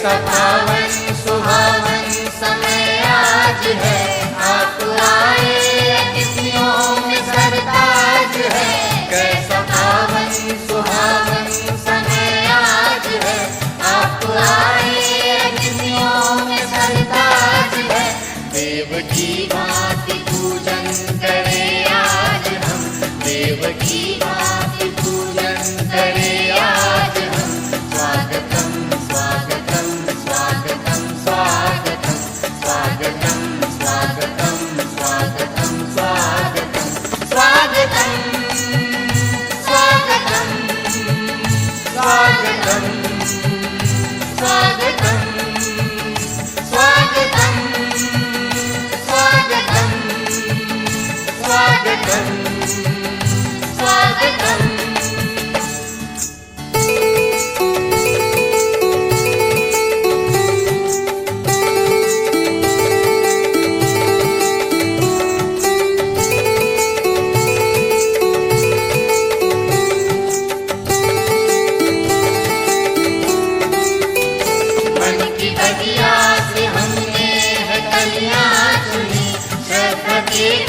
कैसा पावन सुहावन समय आज है, आप आए अतिथियों में सरताज है। कैसा पावन सुहावन समय आज है, आप आए अतिथियों में सरताज है। देव की भांति पूजन करे आज हम, देव की भांति पूजन करे आज हम। स्वागतम स्वागतम स्वागतम स्वागतम स्वागतम स्वागतम स्वागतम स्वागतम स्वागतम स्वागतम स्वागतम स्वागतम स्वागतम स्वागतम स्वागतम स्वागतम।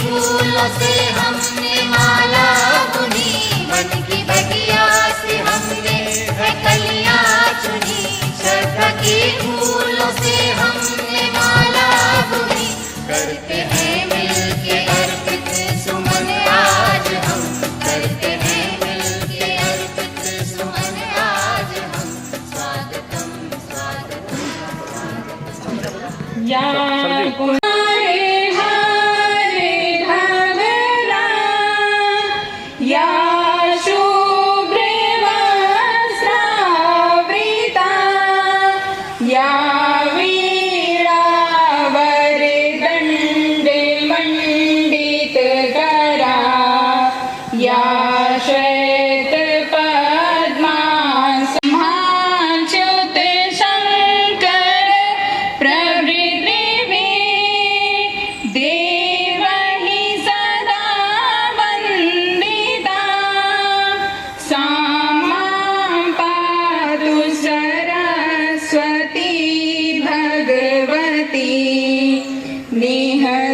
फूलों से हमने माला बुनी, मन की बगिया से हमने है कलियां चुनी। श्रद्धा के फूलों से हमने माला बुनी, करते हैं मिलके अर्पित सुमन आज हम, करते हैं मिलके अर्पित सुमन आज हम। स्वागतम स्वागतम स्वागतम।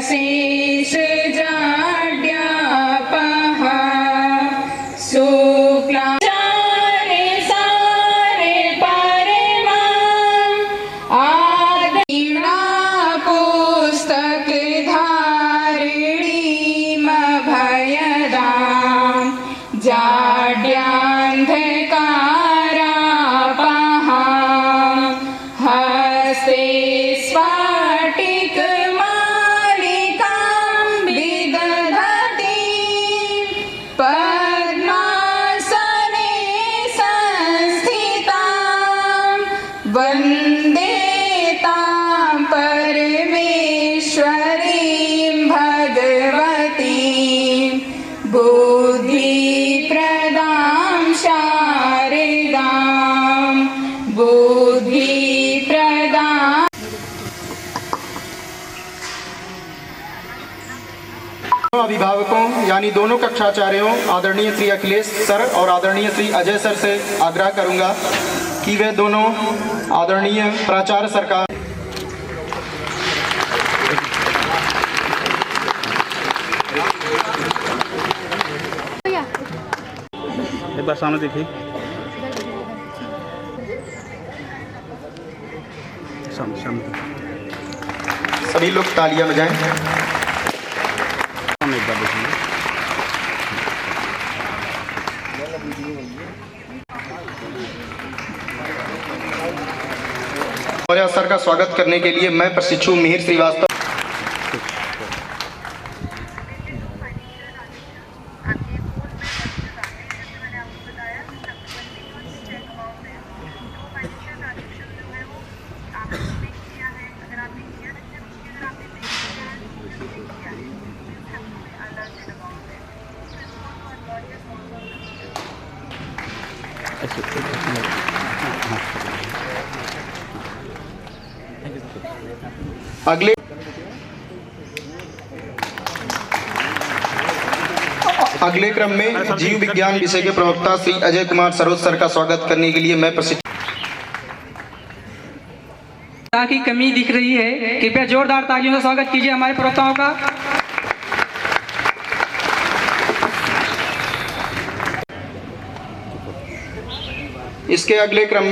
शेष जाड्यापहा शुक्ला सारे सारे पारे मां आदीना पुस्तक धारिणीम भयदां जाड्यांधकारापहा हस्ते स्फटिक वन्दे तां परमेश्वरीं भगवतीं बुद्धिप्रदां शारदां बुद्धिप्रदां। अभिभावकों यानी दोनों कक्षाचार्यों आदरणीय श्री अखिलेश सर और आदरणीय श्री अजय सर से आग्रह करूंगा कि वे दोनों आदरणीय प्राचार्य सरकार एक बार सामने देखिए, सामने सभी लोग तालियां बजाएं। एक बार देखिए। मौर्य सर का स्वागत करने के लिए मैं प्रशिक्षु मिहिर श्रीवास्तव अगले क्रम में जीव विज्ञान विषय के प्रवक्ता श्री अजय कुमार सरोज सर का स्वागत करने के लिए मैं प्रशिक्षु की कमी दिख रही है। कृपया जोरदार तालियों से स्वागत कीजिए हमारे प्रवक्ताओं का। इसके अगले क्रम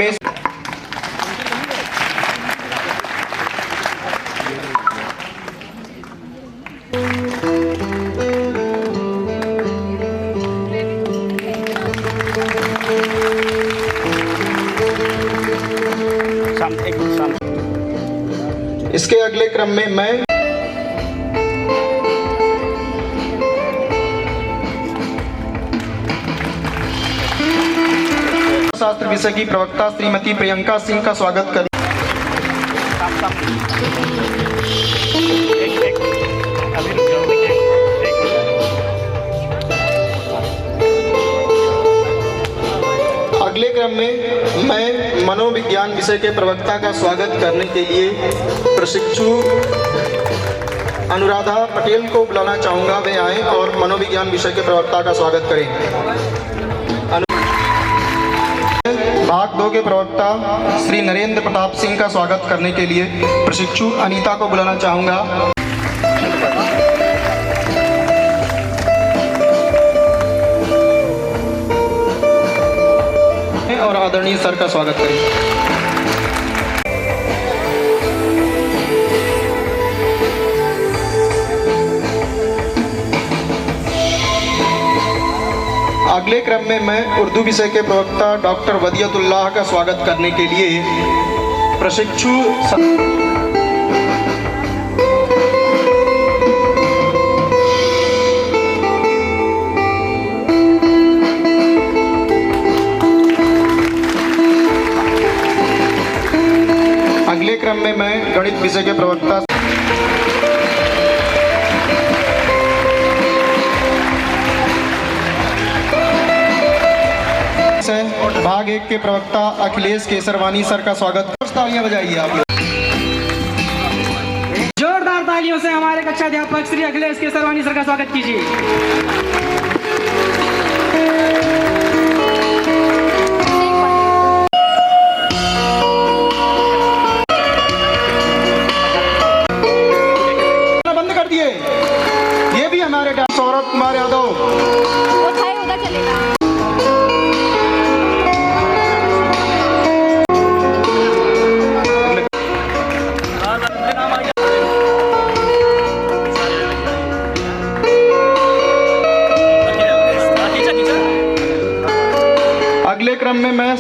में मैं शास्त्र विषय की प्रवक्ता श्रीमती प्रियंका सिंह का स्वागत करें। अगले क्रम में मैं मनोविज्ञान विषय के प्रवक्ता का स्वागत करने के लिए प्रशिक्षु अनुराधा पटेल को बुलाना चाहूँगा। वे आएँ और मनोविज्ञान विषय के प्रवक्ता का स्वागत करें। भाग 2 के प्रवक्ता श्री नरेंद्र प्रताप सिंह का स्वागत करने के लिए प्रशिक्षु अनीता को बुलाना चाहूँगा। और आदरणीय सर का स्वागत करें। अगले क्रम में मैं उर्दू विषय के प्रवक्ता डॉक्टर वदियतुल्लाह का स्वागत करने के लिए प्रशिक्षु अगले क्रम में मैं गणित विषय के प्रवक्ता भाग 1 के प्रवक्ता अखिलेश केसरवानी सर का स्वागत। तालियां बजाइए आप लोग। जोरदार तालियों से हमारे कक्षा अध्यापक श्री अखिलेश केसरवानी सर का स्वागत कीजिए। बंद कर दिए। ये भी हमारे सौरभ कुमार यादव उधर चलेगा। अगले क्रम में मैं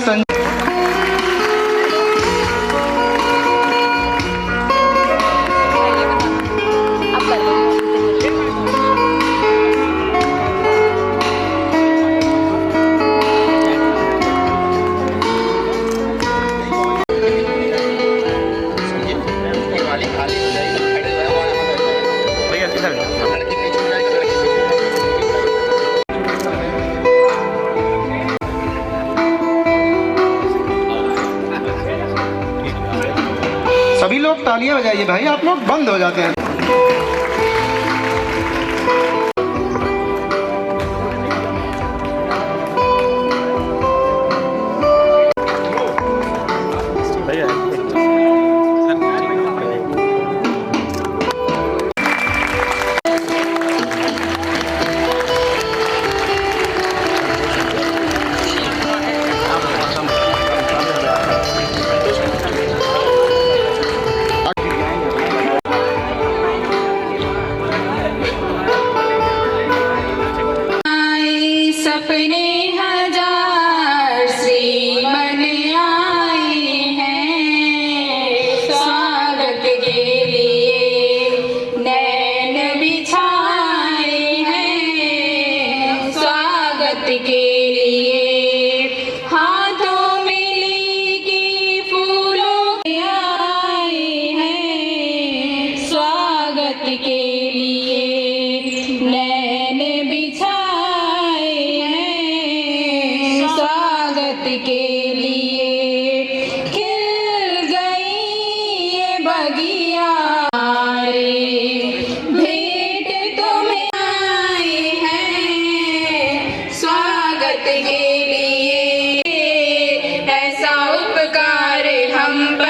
सभी लोग तालियां बजाइए भाई, आप लोग बंद हो जाते हैं।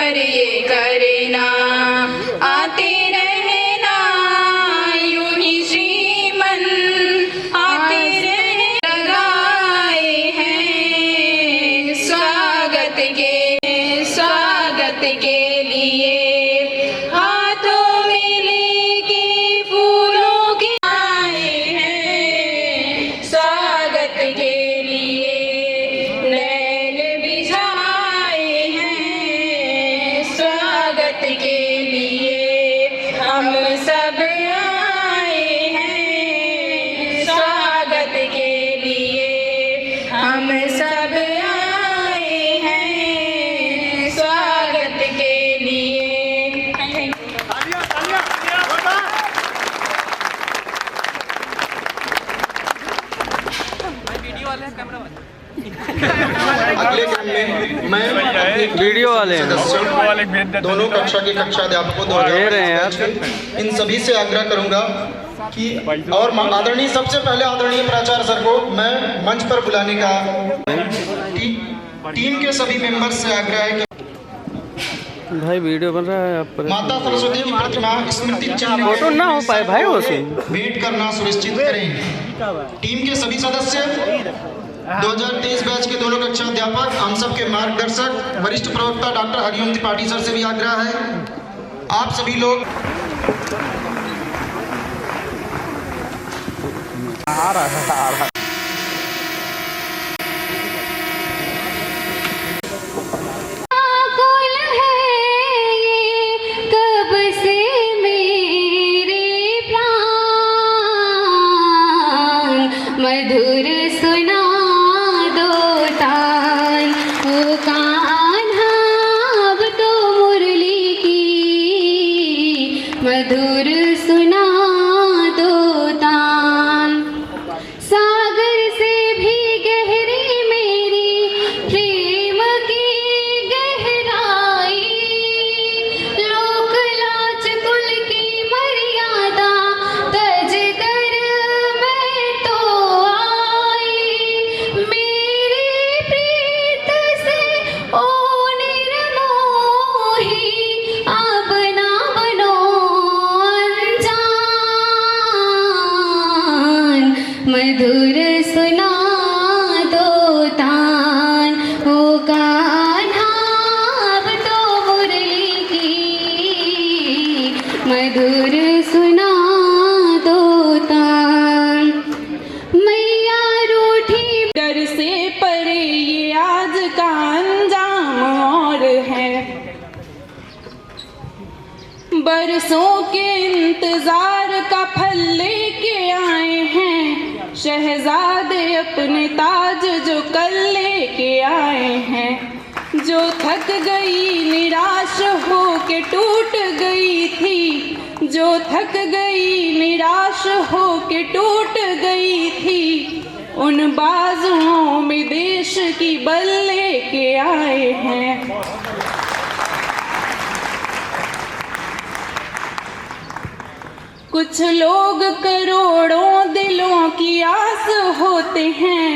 पर ये करना, आते रहना यूं ही श्रीमन, आते रहे लगाए हैं स्वागत के लिए, हाथों में लेके फूलों के आए हैं स्वागत के लिए, नैन बिछाए हैं स्वागत के लिए, हम सब आए हैं स्वागत के लिए, हम सब आए हैं स्वागत के लिए। अगले क्रम में मैं अपने वीडियो वाले हैं। सदस्यों, दोनों कक्षा के कक्षाध्यापकों द्वारा इन सभी से आग्रह करूंगा कि और आदरणीय सबसे पहले आदरणीय प्राचार्य सर को मैं मंच पर बुलाने का टीम के सभी मेंबर्स से आग्रह है कि भाई वीडियो बन रहा है आप माता सरस्वती की प्रतिमा स्मृति चिन्ह फोटो ना हो पाए भाई वो सीन भेंट करना सुनिश्चित करें। टीम के सभी सदस्य 2023 बैच के दोनों कक्षा अध्यापक, हम सब के मार्गदर्शक वरिष्ठ प्रवक्ता डॉक्टर हरिओम त्रिपाठी सर से भी आग्रह है, आप सभी लोग आ रहा है। मधुर सुना दो तान, ओ कान्हा अब तो मुरली की, मधुर सुना दो तान, सागर से भी गहरी मेरी प्रेम की गहराई, लोक लाज कुल की मर्यादा तज कर मैं तो आई, मेरी प्रीत से ओ निर्मोही अब ना बनो अनजान, मधुर सुना दो तान, ओ कान्हा अब तो मुरली की, मधुर सुना दो तान, मैया रूठी डर से परे ये आज का अंजाम और है, बरसों के इंतजार का फल लेके आए हैं शहजादे अपने ताज जो कल लेके आए हैं, जो थक गई निराश हो के टूट गई थी, जो थक गई निराश हो के टूट गई थी, उन बाजुओं में देश की बल लेके आए हैं। कुछ लोग करोड़ों दिलों की आस होते हैं,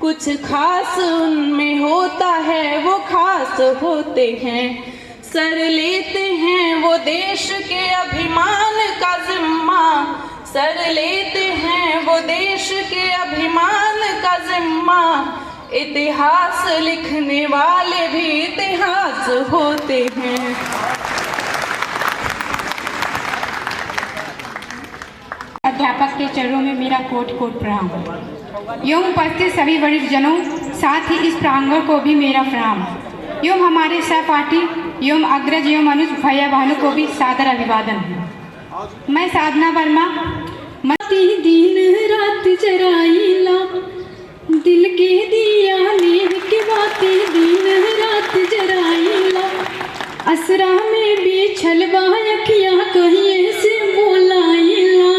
कुछ खास उनमें होता है वो खास होते हैं, सर लेते हैं वो देश के अभिमान का जिम्मा, सर लेते हैं वो देश के अभिमान का जिम्मा, इतिहास लिखने वाले भी इतिहास होते हैं। अध्यापक के चरणों में मेरा कोट कोट प्रणाम, एवं उपस्थित सभी वरिष्ठ जनों, साथ ही इस प्रांगण को भी मेरा प्रणाम, एवं हमारे सहपाठी एवं अग्रज एवं अनुज भैया बहनों को भी सादर अभिवादन है। मैं साधना वर्मा मती दिन रात जराइला, दिल के दिया नेह के बातें दिन रात जराइला, असरा में बिछल बाखिया कहिए से बोलाइला,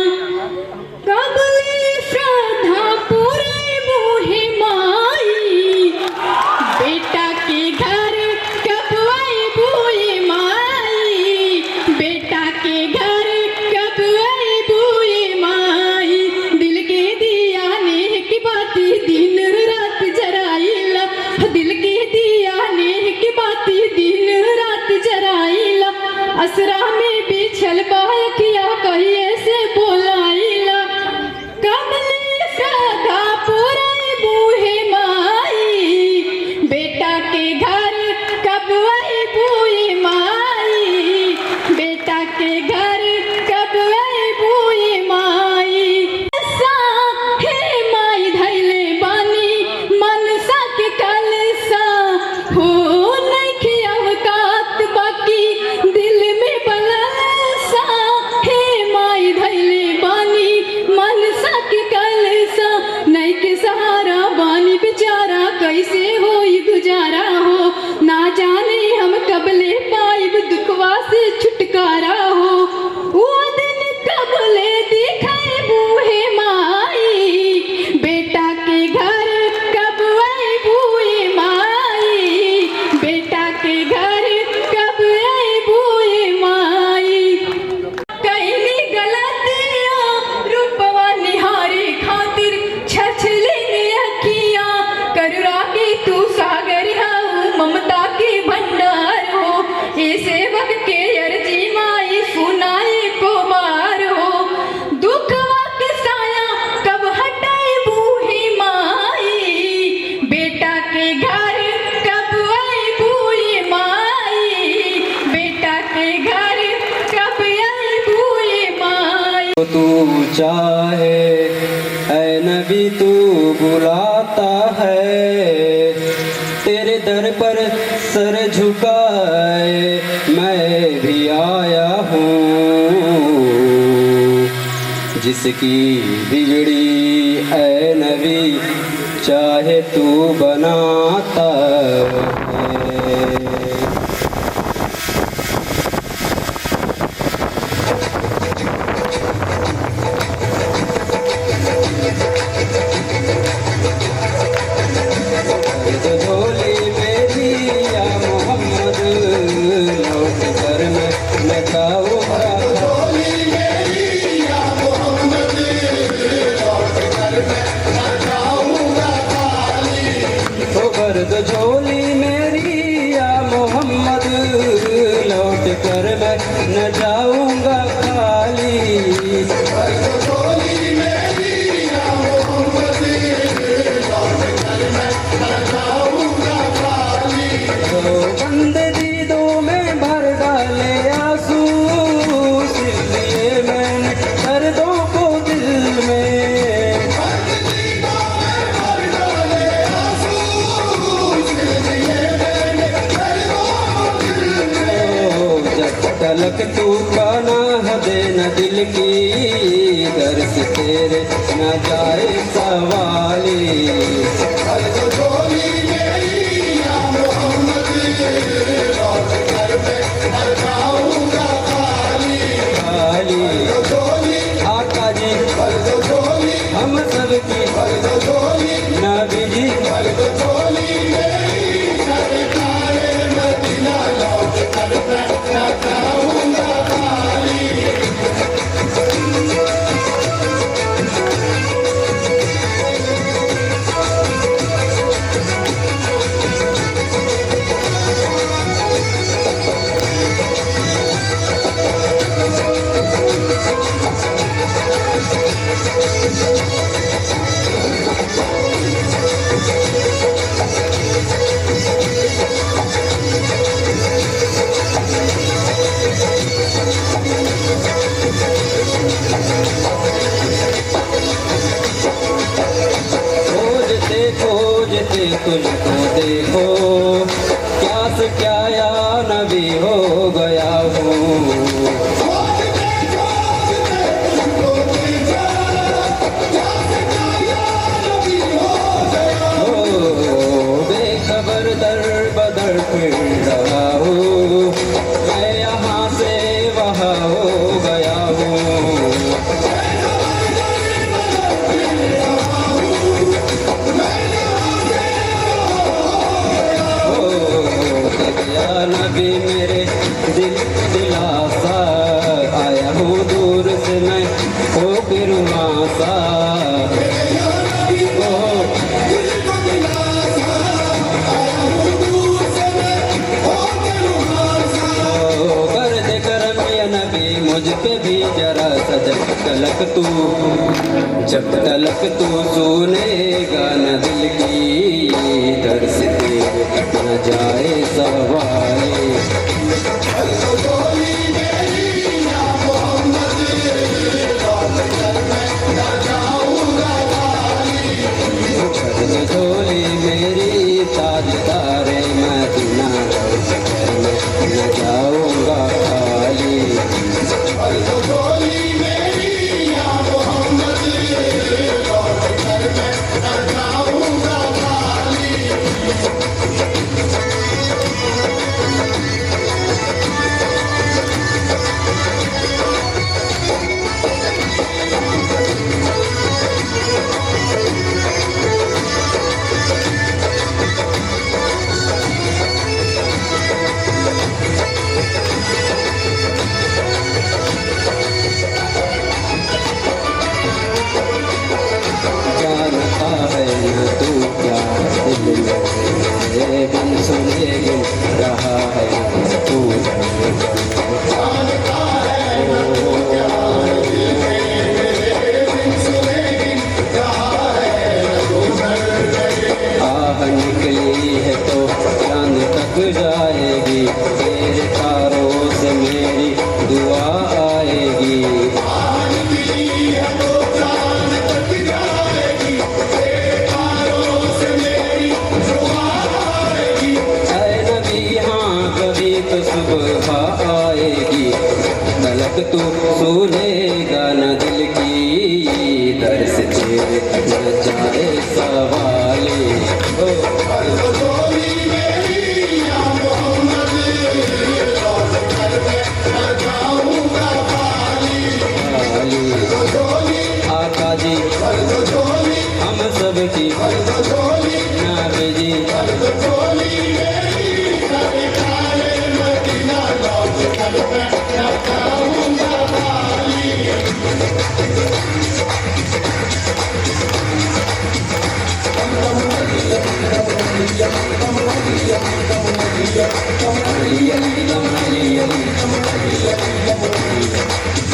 कबले श्रद्धा पूरे बूहे माई, बेटा के घर कब आई बूए माई, बेटा के घर कब आई बूए माई, दिल के दिया नेह की बाती दिन रात जराइला, दिल के दिया नेह की बाती दिन रात जराइला। तू चाहे, ऐ नबी तू बुलाता है। तेरे दर पर सर झुकाए मैं भी आया हूँ। जिसकी बिगड़ी ऐ नबी चाहे तू बनाता है। झोली मेरी या मोहम्मद, लौट कर मैं न जाऊंगा खाली। झोली मेरी या मोहम्मद, लौट कर मैं न जाऊंगा खाली। तो बंद दीदों में भर डाले आंसू, इसलिए मैंने दर्दों को दिल में। तलक तू पनाह दे न दिल की, दर से तेरे न जाए सवाली। झोली मेरी या मोहम्मद, लौट कर मैं न जाऊंगा खाली। खाली आका जी हम सबकी नबी जी। झोली मेरी सरकारे मदीना, लौट कर मैं न जाऊंगा खाली। खोजते तुझको देखो, क्या से क्या या नबी हो गया हूँ। बेखबर दर बदर फिर रहा हूँ, मैं यहाँ से वहाँ हो गया हूँ। नबी मेरे दिलासा, आया हूँ दूर से मैं हो फिर मासा। कर दे करम या नबी मुझ पे भी जरा सा, जब तलक तू सुनेगा न दिल की, दर से न जाए सवाले। झोली मेरी या मोहम्मद, लौट कर मैं न जाऊंगा खाली। झोली मेरी ताजदारे मदीना, लौट कर मैं न जाऊंगा खाली। झोली मेरी या मोहम्मद, लौट कर मैं न जाऊंगा खाली। जानता है न तू क्या दिल मेरे बिन सुने गिन रहा है तू। जानता है न तू क्या दिल मेरे बिन सुने गिन रहा है तू। आह निकली है तो चांद तक जाएगी, तेरे तारों से मेरी दुआ आएगी। शोभा आएगी, तलक तू सुनेगा न दिल की, दर से चेर न जाए सवाले। आका जी हम सब की नाबे जी,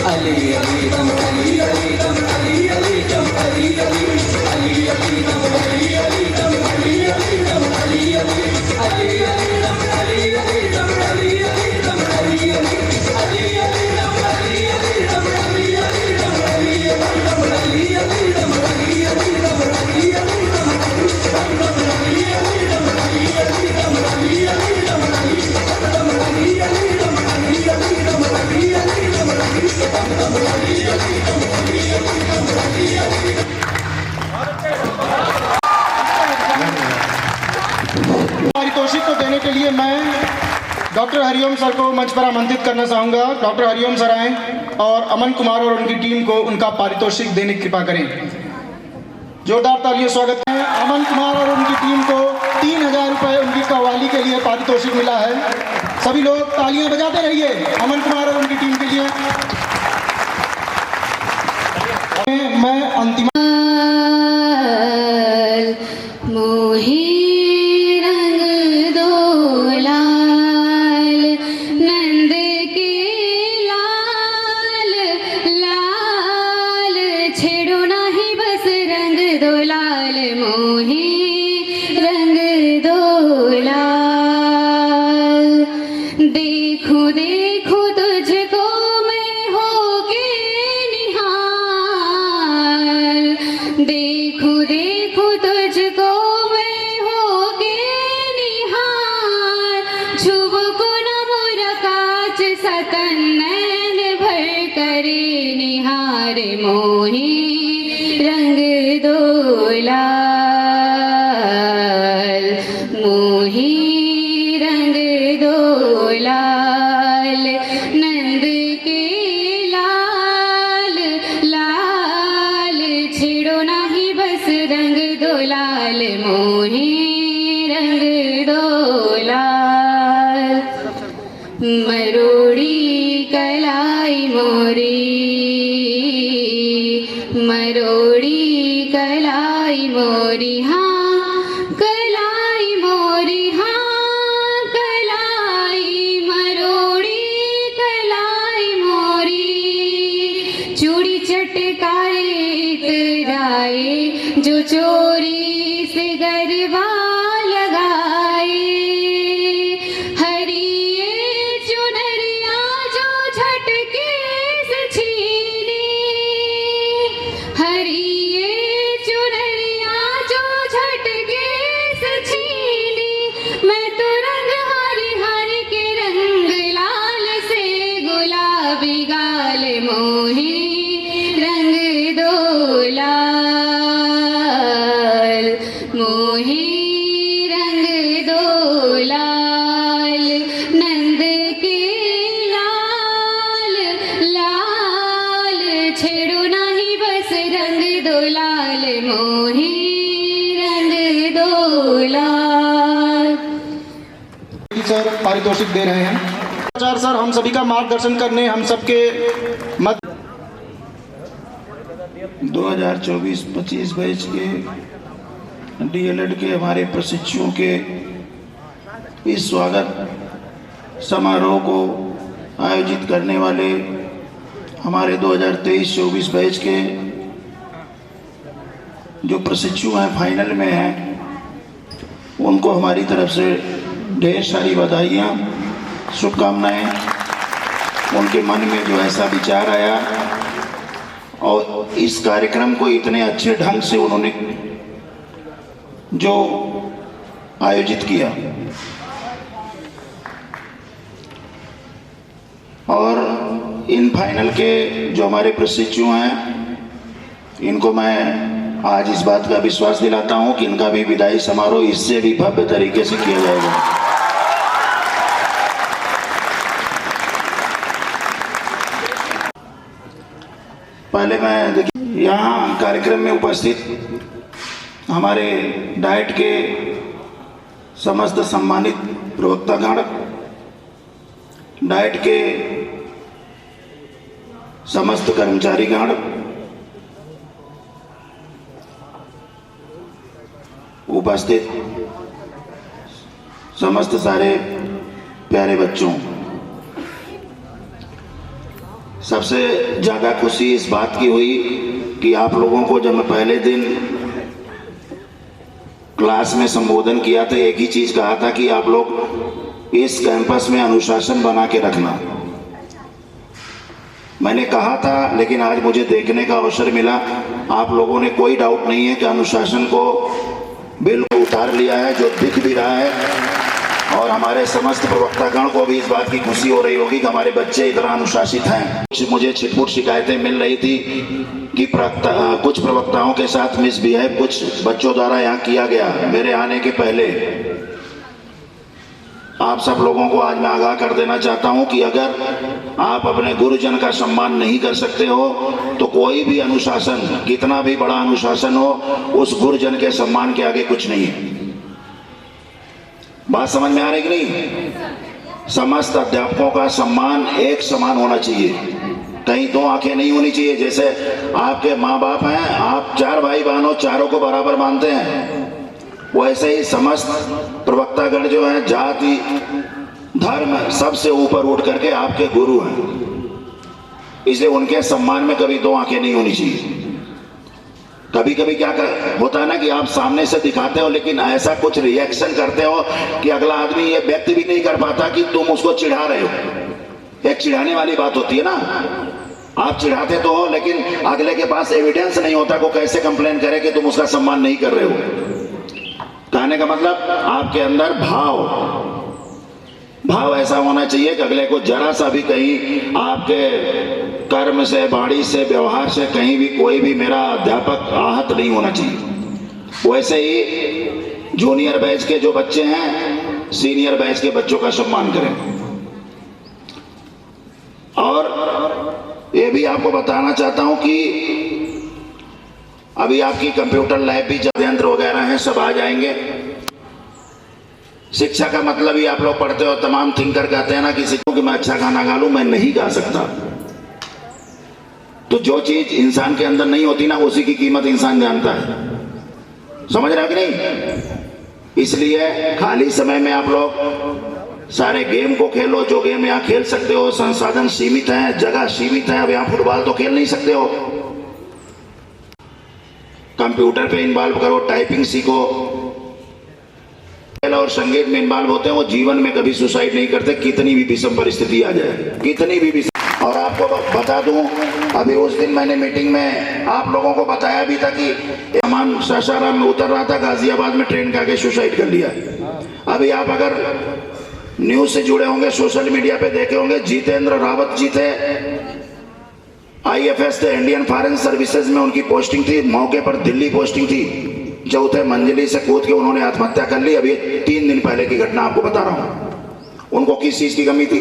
अली अली दम अली अली दम अली अली दम अली अली अली अली दम अली अली दम अली अली दम अली अली अली अली दम अली अली दम अली अली दम अली अली अली अली दम अली अली दम अली अली दम अली अली दम अली अली दम अली अली दम अली अली दम अली अली दम अली अली दम अली अली दम अली दम अली अली दम अली अली दम अली अली दम पारितोषिक को देने के लिए मैं डॉक्टर हरिओम सर को मंच पर आमंत्रित करना चाहूँगा। डॉक्टर हरिओम सर आएँ और अमन कुमार और उनकी टीम को उनका पारितोषिक देने की कृपा करें। जोरदार तालियों स्वागत है। अमन कुमार और उनकी टीम को 3000 रुपये उनकी कव्वाली के लिए पारितोषिक मिला है। सभी लोग तालियां बजाते रहिए अमन कुमार और उनकी टीम के लिए। मैं अंतिम मोहे रंग दो लाल, नंद के लाल लाल, छेड़ो नाही बस रंग दो लाल, मोहे रंग दो लाल। देखो देखो तुझको मैं होके निहाल, देखो देखो तुझको मैं होके निहाल, छुब को न मोरा काच सतन नैन भर करे निहार, मोहे रंग दो लाल, मोहे रंग दो लाल, नंद के लाल लाल, छेड़ो नाही बस रंग दो लाल, मोहे रंग दो लाल। मरोड़ी कलाई मोरी, मरोड़ी कलाई मोरी, हाँ कलाई मोरी, हाँ कलाई, मरोड़ी कलाई मोरी, चूड़ी चटकाए इतराए, जो चोरी से गरबा लगाए, हरिये चुनरिया जो झटके से छीनी, हरिये चुनरिया जो झटके से छीनी, मैं तो रंग हरी हरी के रंग लाल से गुलाबी गाल, मोहे रंग दो लाल, मोहे रंग दो लाल, नंद के लाल लाल, छेड़ो नाही बस रंग दो लाल, मोहे रंग दो लाल। सर पारितोषिक दे रहे हैं। आचार्य सर हम सभी का मार्गदर्शन करने हम सबके मत 2024-25 बैच के डीएलएड के हमारे प्रशिक्षुओं के इस स्वागत समारोह को आयोजित करने वाले हमारे 2023-24 बैच के जो प्रशिक्षु हैं फाइनल में हैं, उनको हमारी तरफ से ढेर सारी बधाइयाँ, शुभकामनाएं। उनके मन में जो ऐसा विचार आया और इस कार्यक्रम को इतने अच्छे ढंग से उन्होंने जो आयोजित किया, इन फाइनल के जो हमारे प्रशिक्षु हैं, इनको मैं आज इस बात का विश्वास दिलाता हूं कि इनका भी विदाई समारोह इससे भी भव्य तरीके से किया जाएगा। पहले मैं देखिए यहाँ कार्यक्रम में उपस्थित हमारे डाइट के समस्त सम्मानित प्रवक्तागण, डाइट के समस्त कर्मचारीगण, उपस्थित समस्त सारे प्यारे बच्चों, सबसे ज़्यादा खुशी इस बात की हुई कि आप लोगों को जब मैं पहले दिन क्लास में संबोधन किया था, एक ही चीज़ कहा था कि आप लोग इस कैंपस में अनुशासन बना के रखना। मैंने कहा था, लेकिन आज मुझे देखने का अवसर मिला, आप लोगों ने कोई डाउट नहीं है कि अनुशासन को बिल्कुल उतार लिया है, जो दिख भी रहा है। और हमारे समस्त प्रवक्तागण को भी इस बात की खुशी हो रही होगी कि हमारे बच्चे इतना अनुशासित हैं। मुझे छिटपुट शिकायतें मिल रही थी कि कुछ प्रवक्ताओं के साथ मिसबिहेव कुछ बच्चों द्वारा यहाँ किया गया मेरे आने के पहले। आप सब लोगों को आज मैं आगाह कर देना चाहता हूं कि अगर आप अपने गुरुजन का सम्मान नहीं कर सकते हो तो कोई भी अनुशासन, कितना भी बड़ा अनुशासन हो, उस गुरुजन के सम्मान के आगे कुछ नहीं है। बात समझ में आ रही कि नहीं? समस्त अध्यापकों का सम्मान एक समान होना चाहिए, कहीं दो आंखें नहीं होनी चाहिए। जैसे आपके माँ बाप हैं, आप 4 भाई बहनों, चारों को बराबर मानते हैं, वैसे ही समस्त प्रवक्तागण जो है जाति धर्म सबसे ऊपर उठ करके आपके गुरु हैं, इसलिए उनके सम्मान में कभी दो आंखें नहीं होनी चाहिए। कभी कभी क्या होता है ना कि आप सामने से दिखाते हो लेकिन ऐसा कुछ रिएक्शन करते हो कि अगला आदमी ये व्यक्त भी नहीं कर पाता कि तुम उसको चिढ़ा रहे हो। एक चिढ़ाने वाली बात होती है ना, आप चिढ़ाते तो हो लेकिन अगले के पास एविडेंस नहीं होता को कैसे कंप्लेन करे कि तुम उसका सम्मान नहीं कर रहे हो। कहने का मतलब आपके अंदर भाव ऐसा होना चाहिए कि अगले को जरा सा भी कहीं आपके कर्म से, वाणी से, व्यवहार से कहीं भी कोई भी मेरा अध्यापक आहत नहीं होना चाहिए। वैसे ही जूनियर बैच के जो बच्चे हैं सीनियर बैच के बच्चों का सम्मान करें। और ये भी आपको बताना चाहता हूं कि अभी आपकी कंप्यूटर लैब भी, यंत्र वगैरह हैं, सब आ जाएंगे। शिक्षा का मतलब ही आप लोग पढ़ते हो, तमाम थिंकर कहते हैं ना कि सीखो कि मैं अच्छा गाना गा लूं, मैं नहीं गा सकता। तो जो चीज इंसान के अंदर नहीं होती ना, उसी की कीमत इंसान जानता है। समझ रहे हो कि नहीं? इसलिए खाली समय में आप लोग सारे गेम को खेलो, जो गेम यहाँ खेल सकते हो। संसाधन सीमित हैं, जगह सीमित है। अब यहाँ फुटबॉल तो खेल नहीं सकते हो, कंप्यूटर पे इन्वॉल्व करो, टाइपिंग सीखो। और संगीत में इन्वॉल्व होते हैं, वो जीवन में कभी सुसाइड नहीं करते, कितनी भी विषम परिस्थिति आ जाए, कितनी भी विषम। और आपको बता दूं, अभी उस दिन मैंने मीटिंग में आप लोगों को बताया भी था कि सामान सासाराम में उतर रहा था, गाजियाबाद में ट्रेन का आगे सुसाइड कर लिया। अभी आप अगर न्यूज से जुड़े होंगे, सोशल मीडिया पे देखे होंगे, जितेंद्र रावत जी थे, IFS थे, इंडियन फॉरेन सर्विसेज में उनकी पोस्टिंग थी, मौके पर दिल्ली पोस्टिंग थी। चौथे मंजिली से कूद के उन्होंने आत्महत्या कर ली। अभी 3 दिन पहले की घटना आपको बता रहा हूं। उनको किस चीज की कमी थी?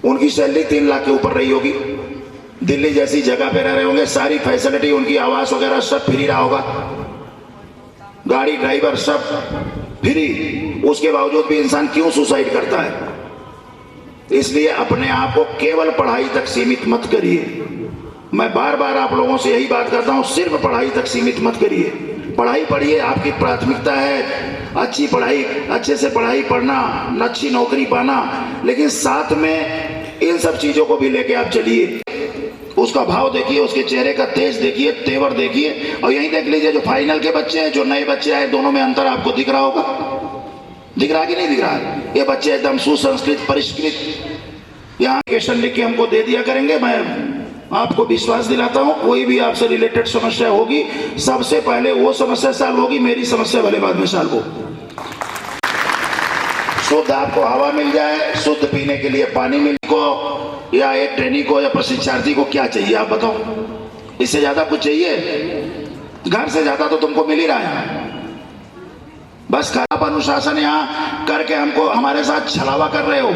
उनकी सैलरी 3 लाख के ऊपर रही होगी, दिल्ली जैसी जगह पे रह रहे होंगे, सारी फैसिलिटी, उनकी आवास वगैरह सब फ्री रहा होगा, गाड़ी ड्राइवर सब फ्री। उसके बावजूद भी इंसान क्यों सुसाइड करता है? इसलिए अपने आप को केवल पढ़ाई तक सीमित मत करिए। मैं बार बार आप लोगों से यही बात करता हूं, सिर्फ पढ़ाई तक सीमित मत करिए। पढ़ाई पढ़िए, आपकी प्राथमिकता है अच्छी पढ़ाई, अच्छे से पढ़ाई पढ़ना, अच्छी नौकरी पाना, लेकिन साथ में इन सब चीजों को भी लेके आप चलिए। उसका भाव देखिए, उसके चेहरे का तेज देखिए, तेवर देखिए। और यही देख लीजिए, जो फाइनल के बच्चे हैं, जो नए बच्चे आए, दोनों में अंतर आपको दिख रहा होगा। दिख रहा कि नहीं दिख रहा? ये बच्चे एकदम सुसंस्कृत, परिष्कृत, यहाँ एप्लीकेशन लिख के हमको दे दिया करेंगे। मैं आपको विश्वास दिलाता हूं, कोई भी आपसे रिलेटेड समस्या होगी, सबसे पहले वो समस्या सॉल्व होगी, मेरी समस्या भले बाद में सॉल्व हो। शुद्ध आपको हवा मिल जाए, शुद्ध पीने के लिए पानी मिल को या एक ट्रेनी को या प्रशिक्षार्थी को क्या चाहिए आप बताओ? इससे ज्यादा कुछ चाहिए? घर से ज्यादा तो तुमको मिल ही रहा है। बस खराब अनुशासन यहाँ करके हमको हमारे साथ छलावा कर रहे हो।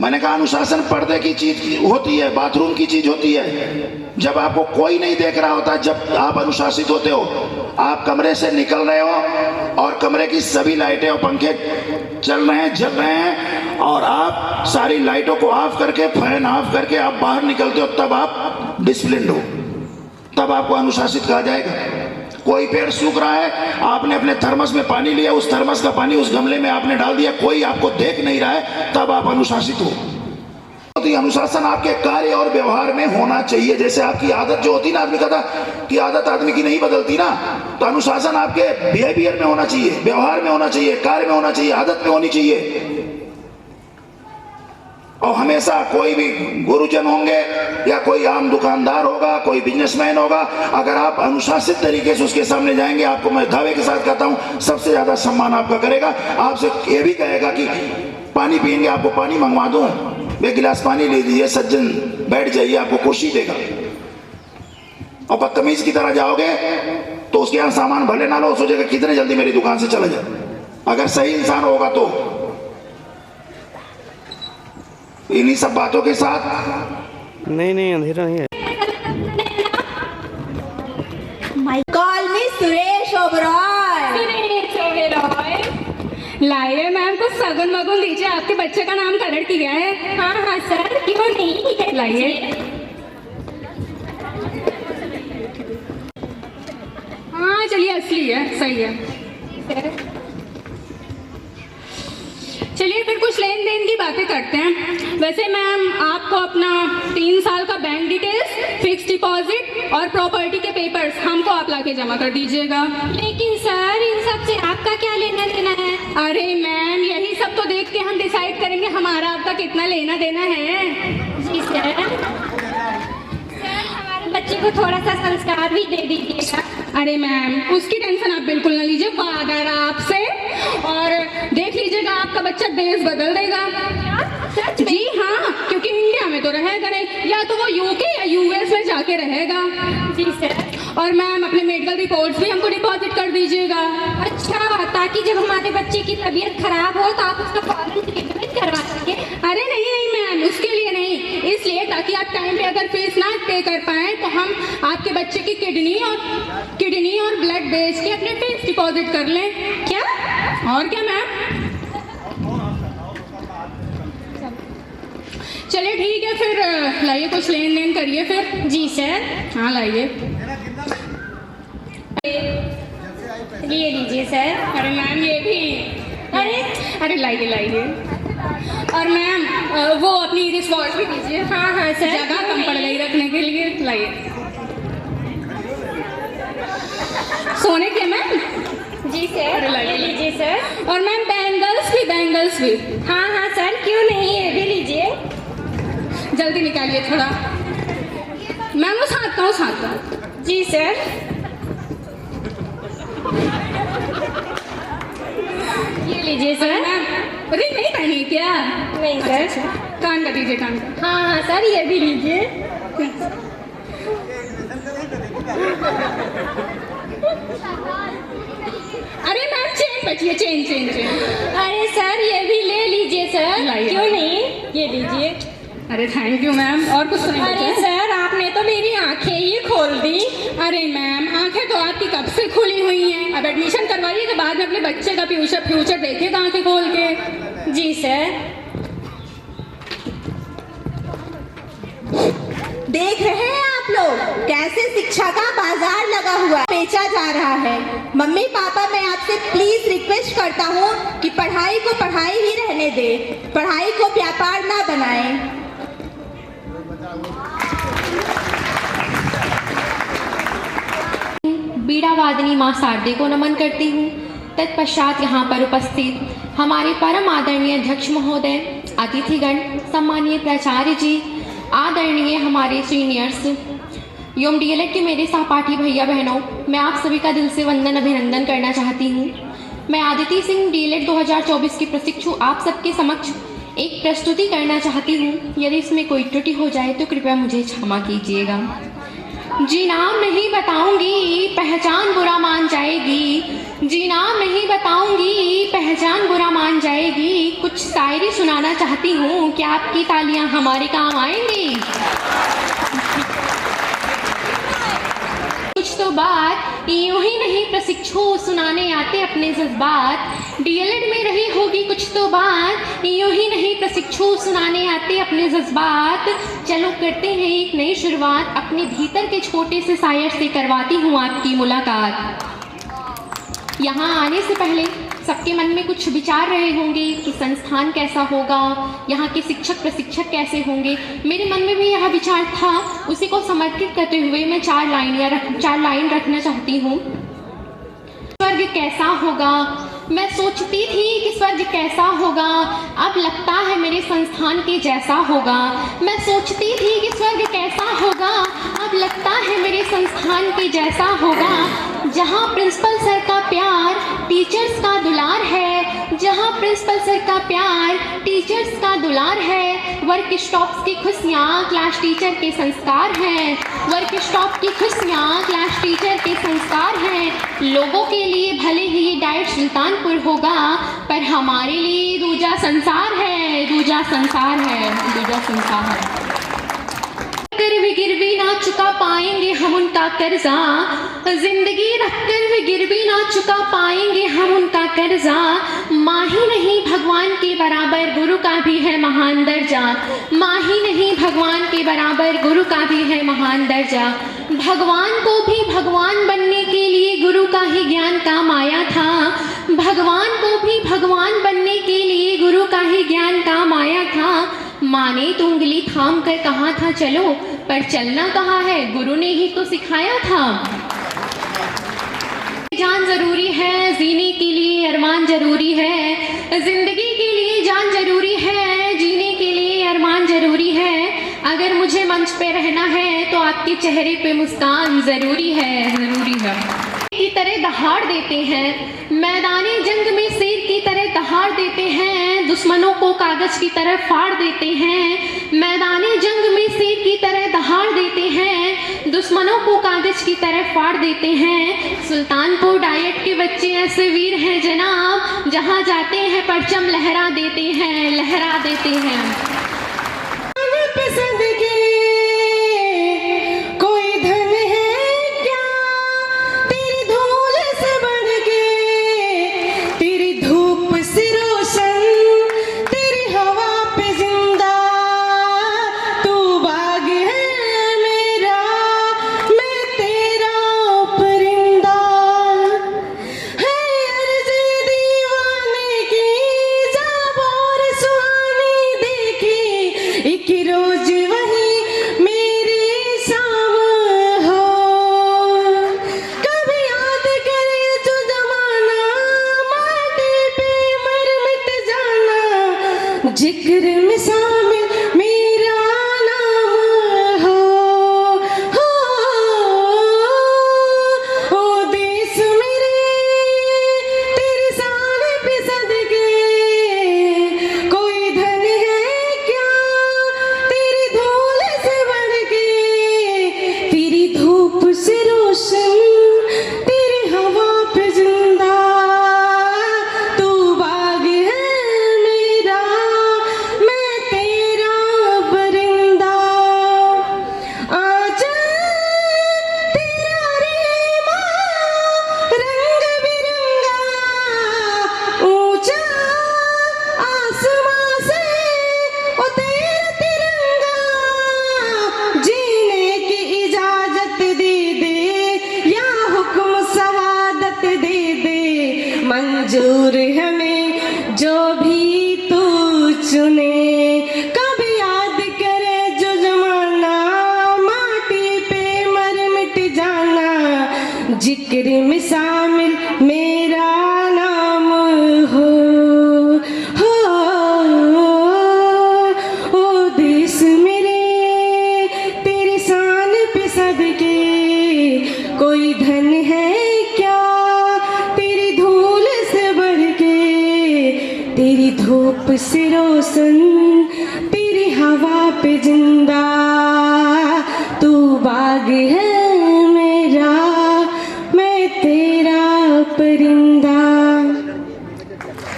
मैंने कहा अनुशासन पर्दे की चीज होती है, बाथरूम की चीज होती है। जब आपको कोई नहीं देख रहा होता, जब आप अनुशासित होते हो, आप कमरे से निकल रहे हो और कमरे की सभी लाइटें और पंखे चल रहे हैं, जल रहे हैं, और आप सारी लाइटों को ऑफ करके, फैन ऑफ करके आप बाहर निकलते हो, तब आप डिसिप्लिन्ड हो, तब आपको अनुशासित कहा जाएगा। कोई पेड़ सूख रहा है, आपने अपने थर्मस में पानी लिया, उस थर्मस का पानी उस गमले में आपने डाल दिया, कोई आपको देख नहीं रहा है, तब आप अनुशासित हो। तो अनुशासन आपके कार्य और व्यवहार में होना चाहिए। जैसे आपकी आदत जो होती ना, आदमी कहता कि आदत आदमी की नहीं बदलती ना, तो अनुशासन आपके बिहेवियर में होना चाहिए, व्यवहार में होना चाहिए, कार्य में होना चाहिए, आदत में होनी चाहिए। और हमेशा कोई भी गुरुजन होंगे या कोई आम दुकानदार होगा, कोई बिजनेसमैन होगा, अगर आप अनुशासित तरीके से उसके सामने जाएंगे, आपको मैं दावे के साथ कहता हूं सबसे ज्यादा सम्मान आपका करेगा। आपसे ये भी कहेगा कि पानी पिएंगे, आपको पानी मंगवा दूं, एक गिलास पानी ले लीजिए, सज्जन बैठ जाइए, आपको कुर्सी देगा। और बदतमीज की तरह जाओगे तो उसके यहाँ सामान भले ना लो, सोचेगा कितने जल्दी मेरी दुकान से चला जाए। अगर सही इंसान होगा तो इन्हीं सब बातों के साथ नहीं अंधेरा नहीं है। कॉल मी सुरेश ओबरॉय। लाइए मैम, कुछ सगुन वगुन दीजिए, आपके बच्चे का नाम कलर किया है। हाँ हाँ सर, क्यों नहीं, लाइए। हाँ चलिए, असली है, सही है। चलिए फिर कुछ लेन देन की बातें करते हैं। वैसे मैम, आपको अपना 3 साल का बैंक डिटेल्स, फिक्स डिपॉजिट और प्रॉपर्टी के पेपर्स हमको आप लाके जमा कर दीजिएगा। लेकिन सर, इन सब से आपका क्या लेना देना है? अरे मैम, यही सब तो देख के हम डिसाइड करेंगे हमारा आपका कितना लेना देना है। जी सर, हमारे बच्चे को थोड़ा सा संस्कार भी दे दीजिएगा। अरे मैम, उसकी टेंशन आप बिल्कुल ना लीजिए, वादा रहा आपसे, और देख लीजिएगा आपका बच्चा देश बदल देगा। जी हाँ, क्योंकि इंडिया में तो रहेगा नहीं, या तो वो यूके या यूएस में जाके रहेगा। जी सर। और मैम, अपने मेडिकल रिपोर्ट्स भी हमको डिपॉजिट कर दीजिएगा। अच्छा, ताकि जब हमारे बच्चे की तबीयत खराब हो तो आप उसका फौरन ट्रीटमेंट करवा सके। अरे नहीं मैम, उसके लिए नहीं, इसलिए ताकि आप टाइम पे अगर फीस ना पे कर पाए तो हम आपके बच्चे की किडनी और ब्लड बेच के अपने फीस डिपॉजिट कर लें। क्या? और क्या मैम? चलिए ठीक है, फिर लाइए कुछ लेन देन करिए फिर। जी सर। हाँ लाइए। ये लीजिए सर। अरे मैम, ये भी। अरे लाइए। और मैम, वो अपनी रिस्ट वॉच भी दीजिए। हाँ हाँ सर, जगह कम पड़ गई रखने के लिए। लाइए। सोने के मैम? जी सर, ये लीजिए सर। और मैम, बैंगल्स भी। हाँ हाँ सर, क्यों नहीं, ये भी लीजिए। जल्दी निकालिए थोड़ा। मैम, वो साथ का। जी सर। ये लीजिए सर। मैम, रिंग नहीं पहनी क्या? नहीं सर। कान का दीजिए, कान का। हाँ हाँ सर, ये भी लीजिए। अरे मैम, चेन बचिए, चेन। अरे सर, ये भी ले लीजिए सर। लाइए। क्यों नहीं, ये लीजिए। अरे थैंक यू मैम। और कुछ नहीं? अरे सर, आपने तो मेरी आंखें ही खोल दी। अरे मैम, आंखें तो आपकी कब से खुली हुई हैं। अब एडमिशन करवाइए तो बाद में अपने बच्चे का फ्यूचर देखिएगा आंखें खोल के। जी सर। देख रहे हैं आप लोग कैसे शिक्षा का बाजार लगा हुआ बेचा जा रहा है। मम्मी पापा, मैं आपसे प्लीज रिक्वेस्ट करता हूँ कि पढ़ाई को पढ़ाई ही रहने दे, पढ़ाई को व्यापार ना बनाएं। बीड़ा वादनी माँ शारदे को नमन करती हूँ। तत्पश्चात यहाँ पर उपस्थित हमारे परम आदरणीय अध्यक्ष महोदय, अतिथिगण, सम्मानीय प्राचार्य जी, आदरणीय हमारे सीनियर्स एवं डीएलएड के मेरे सहपाठी भैया बहनों, मैं आप सभी का दिल से वंदन अभिनंदन करना चाहती हूँ। मैं आदिति सिंह, डीएलएड 2024 की प्रशिक्षु आप सबके समक्ष एक प्रस्तुति करना चाहती हूँ। यदि इसमें कोई त्रुटि हो जाए तो कृपया मुझे क्षमा कीजिएगा। जी नाम नहीं बताऊंगी, पहचान बुरा मान जाएगी। जी नाम नहीं बताऊंगी, पहचान बुरा मान जाएगी। कुछ शायरी सुनाना चाहती हूँ, क्या आपकी तालियां हमारे काम आएंगी? कुछ तो बात यूं ही नहीं प्रशिक्षु सुनाने आते अपने जज्बात। डीएलएड में रही होगी कुछ तो बात, यूं ही नहीं प्रशिक्षु सुनाने आते अपने जज्बात। चलो करते हैं एक नई शुरुआत, अपने भीतर के छोटे से शायर से करवाती हूँ आपकी मुलाकात। यहाँ आने से पहले सबके मन में कुछ विचार रहे होंगे कि संस्थान कैसा होगा, यहाँ के शिक्षक प्रशिक्षक कैसे होंगे। मेरे मन में भी यह विचार था, उसी को समर्पित करते हुए मैं चार लाइन रखना चाहती हूँ। स्वर्ग कैसा होगा, मैं सोचती थी कि स्वर्ग कैसा होगा, अब लगता है मेरे संस्थान के जैसा होगा। मैं सोचती थी कि स्वर्ग कैसा होगा, अब लगता है मेरे संस्थान के जैसा होगा। जहाँ प्रिंसिपल सर का प्यार टीचर्स का दुलार है, जहाँ प्रिंसिपल सर का प्यार टीचर्स का दुलार है। वर्क स्टॉप्स की खुशियाँ क्लास टीचर के संस्कार हैं, वर्क स्टॉप की खुशियाँ क्लास टीचर के संस्कार हैं। लोगों के लिए भले ही ये डाइट सुल्तानपुर होगा, पर हमारे लिए दूजा संसार है, दूजा संसार है, दूजा संसार है। कर भी गिरवी ना चुका पाएंगे हम उनका कर्जा, जिंदगी रखकर भी गिरवी ना चुका पाएंगे हम उनका कर्जा। माँ ही नहीं भगवान के बराबर गुरु का भी है महान दर्जा, माँ ही नहीं भगवान के बराबर गुरु का भी है महान दर्जा। भगवान को भी भगवान बनने के लिए गुरु का ही ज्ञान काम आया था, भगवान को भी भगवान बनने के लिए गुरु का ही ज्ञान काम आया था। माँ ने तो उंगली थाम कर कहा था चलो, पर चलना कहाँ है, गुरु ने ही तो सिखाया था। जान जरूरी है, जीने के लिए अरमान जरूरी है, जिंदगी के लिए जान जरूरी है, जीने के लिए अरमान जरूरी है। अगर मुझे मंच पे रहना है तो आपके चेहरे पे मुस्कान जरूरी है, जरूरी है। की तरह दहाड़ देते हैं, मैदानी जंग में शेर की तरह दहाड़ देते हैं, दुश्मनों को कागज की तरह फाड़ देते हैं। मैदानी जंग में शेर की तरह दहाड़ देते हैं, दुश्मनों को कागज की तरह फाड़ देते हैं। सुल्तानपुर डायट के बच्चे ऐसे वीर हैं जनाब, जहां जाते हैं परचम लहरा देते हैं, लहरा देते हैं। पसंद के कोई धन है क्या, तेरी धूल से बढ़ के, तेरी धूप से रोशन, तेरी हवा पे जिंदा। तू बाग है मेरा, मैं तेरा परिंदा। है अर्ज़ दीवाने की जब और सुहानी देखी, रोशन तेरी हवा पे जिंदा, तू बाग है मेरा, मैं तेरा परिंदा।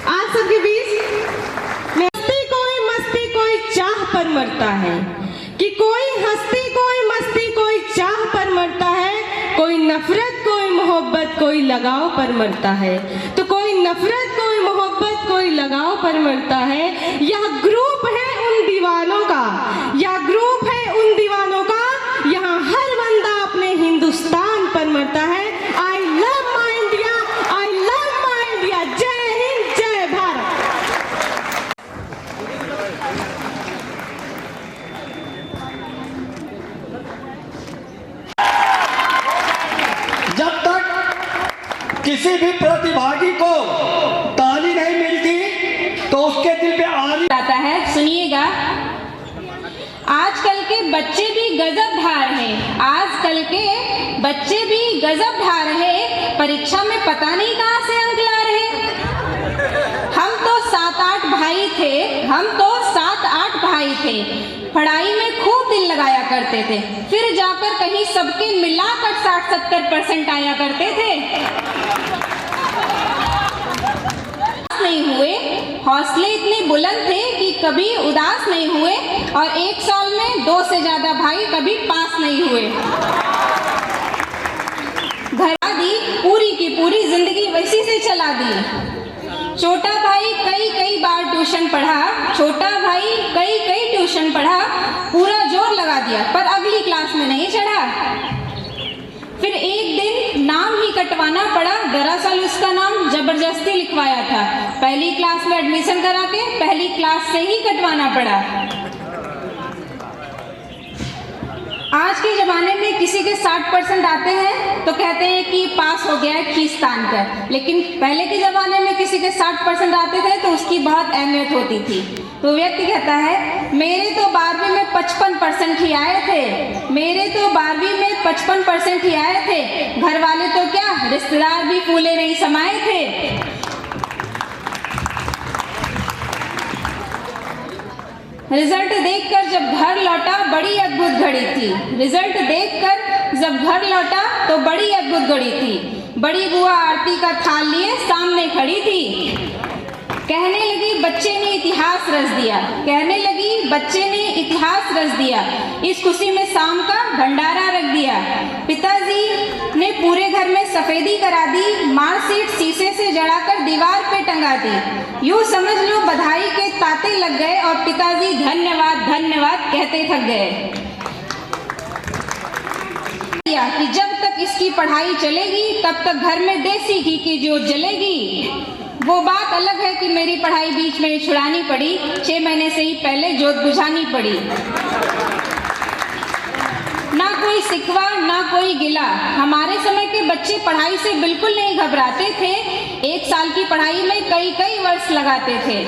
आज सबके बीच मस्ती कोई चाह पर मरता है, कि कोई हंसती कोई मस्ती कोई चाह पर मरता है, कोई नफरत कोई मोहब्बत कोई लगाव पर मरता है। तो कोई नफरत कोई मोहब्बत कोई लगाव पर मरता है। यह ग्रुप है उन दीवानों का, यह ग्रुप है उन दीवानों का, यहाँ हर बंदा अपने हिंदुस्तान पर मरता है। I love my India, I love my India. जय हिंद, जय भारत। जब तक किसी भी प्रतिभागी को ताली नहीं मिलती तो उसके दिल पे आरी आता है। सुनिएगा, आजकल के बच्चे भी गजब ढा रहे, आजकल के बच्चे भी गजब ढा रहे, परीक्षा में पता नहीं कहाँ से अंक ला रहे। हम तो 7-8 भाई थे, हम तो 7-8 भाई थे, पढ़ाई में खूब दिल लगाया करते थे, फिर जाकर कहीं सबके मिलाकर 60-70% आया करते थे। नहीं हुए, हौसले इतने बुलंद थे कि कभी उदास नहीं हुए, और एक साल में 2 से ज्यादा भाई कभी पास नहीं हुए। घर दी पूरी की पूरी जिंदगी वैसी से चला दी। छोटा भाई कई बार ट्यूशन पढ़ा, छोटा भाई कई ट्यूशन पढ़ा, पूरा जोर लगा दिया, पर अगली क्लास में नहीं चढ़ा। फिर एक दिन नाम ही कटवाना पड़ा, दरअसल उसका नाम जबरदस्ती लिखवाया था, पहली क्लास में एडमिशन करा के पहली क्लास से ही कटवाना पड़ा। आज के ज़माने में किसी के 60% आते हैं तो कहते हैं कि पास हो गया है खींचतान कर, लेकिन पहले के ज़माने में किसी के 60% आते थे तो उसकी बहुत अहमियत होती थी। तो व्यक्ति कहता है, मेरे तो 12वीं में 55% ही आए थे, मेरे तो 12वीं में 55% ही आए थे, घर वाले तो क्या रिश्तेदार भी फूले नहीं समाये थे। रिजल्ट देखकर जब घर लौटा बड़ी अद्भुत घड़ी थी, रिजल्ट देखकर जब घर लौटा तो बड़ी अद्भुत घड़ी थी। बड़ी बुआ आरती का थाल लिए सामने खड़ी थी, कहने लगी बच्चे ने इतिहास रच दिया, कहने लगी बच्चे ने इतिहास रच दिया, इस खुशी में शाम का भंडारा रख दिया। पिताजी ने पूरे घर में सफेदी करा दी, मार्कशीट शीशे से जड़ाकर दीवार पे टंगा दी। यूँ समझ लो बधाई के तांते लग गए और पिताजी धन्यवाद धन्यवाद कहते थक गए। कि जब तक इसकी पढ़ाई चलेगी तब तक घर में देसी घी की जोत जलेगी। वो बात अलग है कि मेरी पढ़ाई बीच में छुड़ानी पड़ी, 6 महीने से ही पहले जोत बुझानी पड़ी। ना कोई सिकवा ना कोई गिला, हमारे समय के बच्चे पढ़ाई से बिल्कुल नहीं घबराते थे, 1 साल की पढ़ाई में कई वर्ष लगाते थे।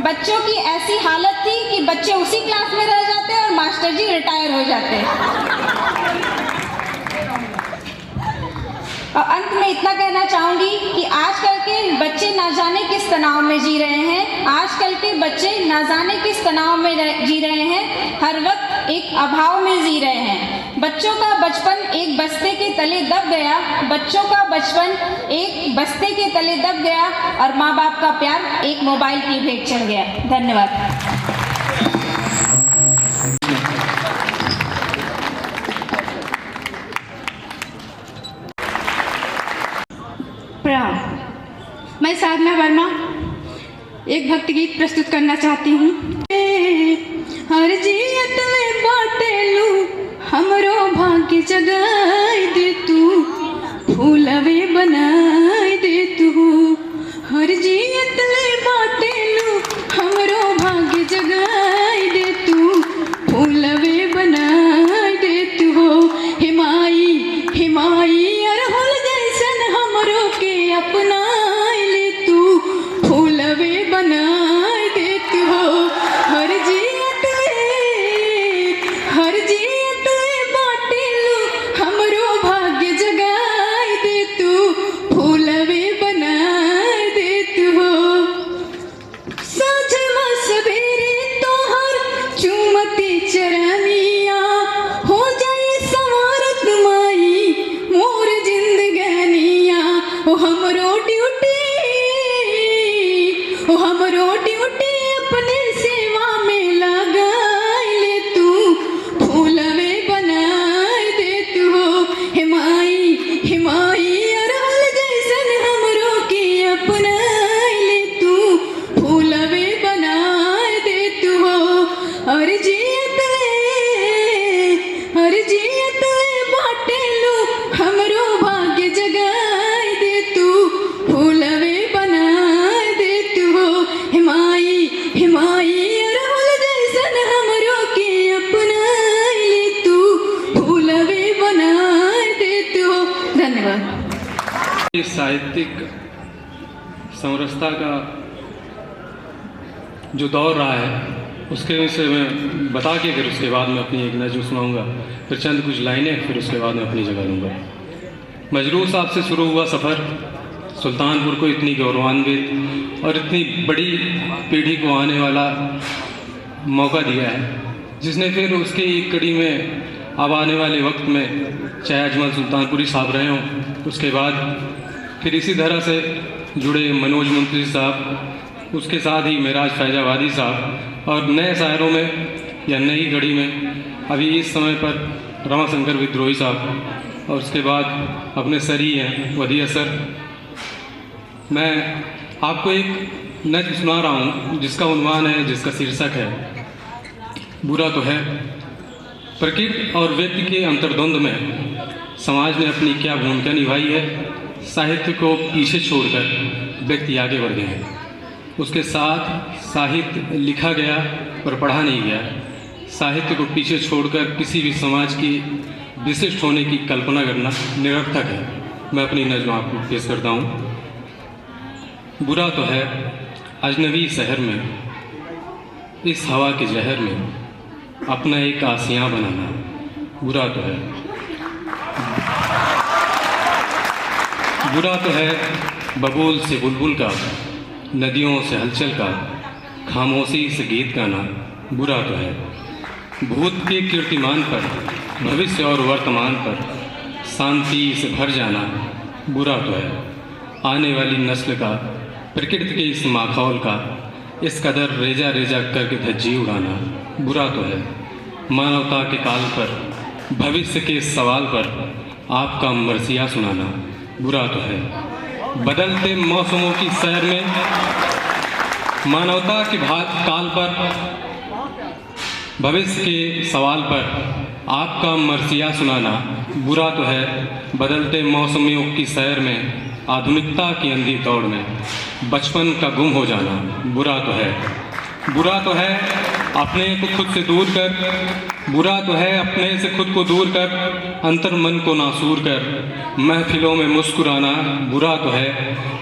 बच्चों की ऐसी हालत थी कि बच्चे उसी क्लास में रह जाते और मास्टर जी रिटायर हो जाते। और अंत में इतना कहना चाहूंगी कि आजकल के बच्चे ना जाने किस तनाव में जी रहे हैं, आजकल के बच्चे ना जाने किस तनाव में जी रहे हैं, हर वक्त एक अभाव में जी रहे हैं। बच्चों का बचपन एक बस्ते के तले दब गया, बच्चों का बचपन एक बस्ते के तले दब गया और माँ बाप का प्यार एक मोबाइल की भेंट चढ़ गया। धन्यवाद। मैं साधना वर्मा एक भक्ति गीत प्रस्तुत करना चाहती हूँ। हर जियत में बाटेलू हमरो भाग्य जगाई दे तू, फूलवे बनाई दे तू। हर जियत में बाटेलू हमरो भाग्य जगाई दे तू, फूलवे बनाई दे तू हो। हिमाई हिमाई अरहुल जैसन हमरो के अपना बनाई देती हो। हर जियत में बाटेलू हमरो भाग्य जगाई दे तू, हमरो ड्यूटी अपने सेवा में लगाई ले तू, फूलवे बनाए दे तू हो हिमाई हिमाई अरहल जैसन हमरो के अपनाई ले तू, फूलवे बनाए दे तू हो। और जियत ले बाटे लो हमरो भाग्य जगाए दे तू, फूलवे बनाए दे तू हो हिमाई हिमाई अरहुल जैसन हमरो के अपनाई ले तू, फूलवे बनाए दे तू हो। धन्यवाद। इस साहित्यिक समरसता का जो दौर रहा है उसके विषय में बता के फिर उसके बाद मैं अपनी एक नज़्म सुनाऊंगा, फिर चंद कुछ लाइनें, फिर उसके बाद मैं अपनी जगह लूँगा। मजरूह साहब से शुरू हुआ सफ़र सुल्तानपुर को इतनी गौरवान्वित और इतनी बड़ी पीढ़ी को आने वाला मौका दिया है, जिसने फिर उसके एक कड़ी में अब आने वाले वक्त में चाहे अजमल सुल्तानपुरी साहब रहे हों, उसके बाद फिर इसी तरह से जुड़े मनोज मुंशी साहब, उसके साथ ही मेराज फैजाबादी साहब, और नए शायरों में या नई कड़ी में अभी इस समय पर रमाशंकर विद्रोही साहब, और उसके बाद अपने सर ही हैं वधिया सर। मैं आपको एक नज़्म सुना रहा हूँ जिसका उन्वान है, जिसका शीर्षक है बुरा तो है। प्रकृति और व्यक्ति के अंतर्द्वंद में समाज ने अपनी क्या भूमिका निभाई है। साहित्य को पीछे छोड़कर व्यक्ति आगे बढ़ गए हैं, उसके साथ साहित्य लिखा गया पर पढ़ा नहीं गया। साहित्य को पीछे छोड़कर किसी भी समाज की विशिष्ट होने की कल्पना करना निरर्थक है। मैं अपनी नज़्म आपको पेश करता हूँ। बुरा तो है अजनबी शहर में, इस हवा के जहर में अपना एक आसियाँ बनाना, बुरा तो है। बुरा तो है बबूल से बुलबुल का, नदियों से हलचल का, खामोशी से गीत गाना, बुरा तो है। भूत के कीर्तिमान पर, भविष्य और वर्तमान पर शांति से भर जाना, बुरा तो है। आने वाली नस्ल का, प्रकृति के इस माखौल का इस कदर रेजा रेजा करके धज्जी उड़ाना, बुरा तो है। मानवता के काल पर, भविष्य के सवाल पर आपका मरसिया सुनाना, बुरा तो है। बदलते मौसमों की सैर में मानवता के काल पर, भविष्य के सवाल पर आपका मरसिया सुनाना, बुरा तो है। बदलते मौसमों की सैर में, आधुनिकता की अंधी दौड़ में बचपन का गुम हो जाना, बुरा तो है। बुरा तो है अपने को खुद से दूर कर, बुरा तो है अपने से खुद को दूर कर, अंतर मन को नासूर कर महफिलों में मुस्कुराना, बुरा तो है।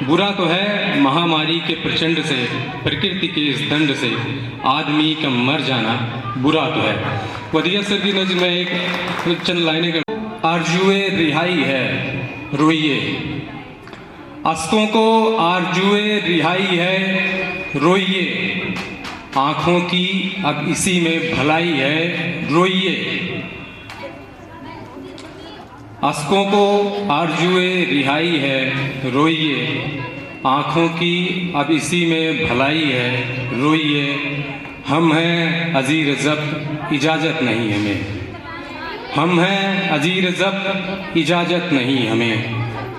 बुरा तो है महामारी के प्रचंड से, प्रकृति के इस दंड से आदमी का मर जाना, बुरा तो है। वधिया सर की नज़्म में एक चंद लाइनें कर। आरजुए रिहाई है रोइए, अश्कों को आरजुए रिहाई है रोइए, आँखों की अब इसी में भलाई है रोइए। अश्कों को आरजुए रिहाई है रोइए, आँखों की अब इसी में भलाई है रोइए। हम हैं अजीर ज़ब्त इजाज़त नहीं हमें, हम हैं अजीर ज़ब्त इजाज़त नहीं हमें,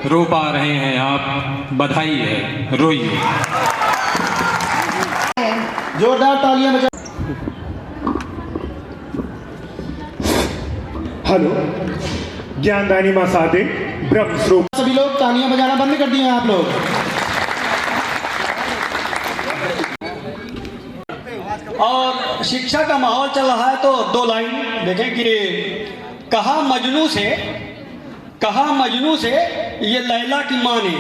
रो पा रहे हैं आप बधाई है रोइए। जोरदार तालियां बजा। हेलो, ज्ञानदानी मां सादे ब्रह्म स्वरूप। सभी लोग तालियां बजाना बंद कर दिए हैं आप लोग। और शिक्षा का माहौल चल रहा है तो दो लाइन देखें कि कहा मजनू से ये लैला की माँ ने,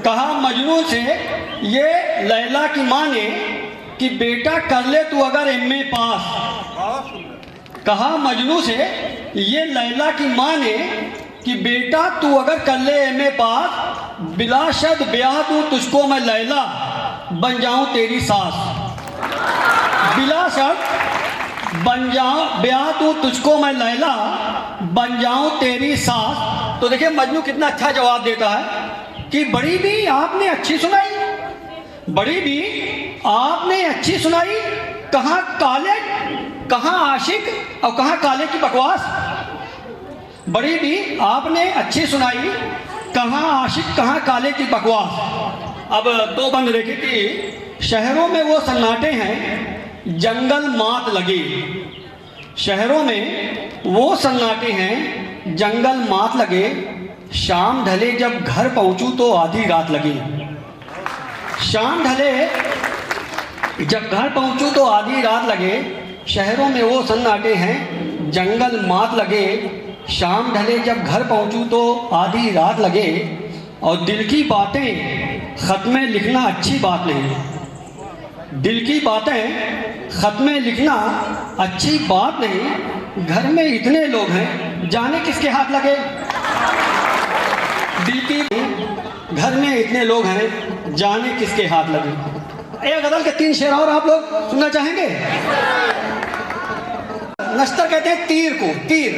कहा मजनू से ये लैला की माँ ने कि बेटा कर ले तू अगर एमए पास। कहा मजनू से ये लैला की माँ ने कि बेटा तू अगर कर ले एमए पास, बिला शर्त ब्याह दूँ तुझको मैं लैला बन जाऊँ तेरी सास। बिला शर्त ब्याह दूँ तुझको मैं लैला बन जाऊँ तेरी सास। तो देखिए मजनू कितना अच्छा जवाब देता है कि बड़ी भी आपने अच्छी सुनाई, बड़ी भी आपने अच्छी सुनाई, कहाँ काले, कहाँ आशिक और कहाँ काले की बकवास। बड़ी भी आपने अच्छी सुनाई, कहाँ आशिक कहाँ काले की बकवास। अब दो बंद देखे कि शहरों में वो सन्नाटे हैं जंगल मात लगे। शहरों में वो सन्नाटे हैं जंगल मात लगे, शाम ढले जब घर पहुंचूं तो आधी रात लगे। शाम ढले जब घर पहुंचूं तो आधी रात लगे। शहरों में वो सन्नाटे हैं जंगल मात लगे, शाम ढले जब घर पहुंचूं तो आधी रात लगे। और दिल की बातें खत में लिखना अच्छी बात नहीं। दिल की बातें खत में लिखना अच्छी बात नहीं। घर में इतने लोग हैं जाने किसके हाथ लगे। दिल की घर में इतने लोग हैं जाने किसके हाथ लगे। एक गजल के 3 शेर और आप लोग सुनना चाहेंगे। नश्तर कहते हैं तीर को, तीर।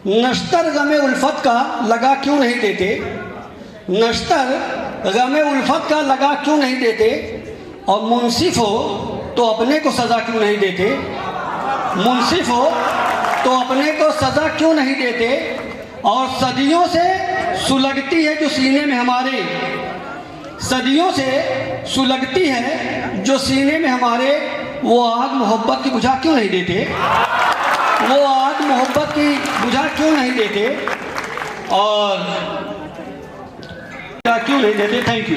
नश्तर गमे उल्फत का लगा क्यों नहीं देते। नश्तर गमे उल्फत का लगा क्यों नहीं देते। और मुंसिफ हो तो अपने को सज़ा क्यों नहीं देते। मुंसिफ हो तो अपने को सज़ा क्यों नहीं देते। और सदियों से सुलगती है जो सीने में हमारे, सदियों से सुलगती है जो सीने में हमारे, वो आग मोहब्बत की बुझा क्यों नहीं देते। वो आग मोहब्बत की बुझा क्यों नहीं देते और क्यों नहीं देते। Thank you.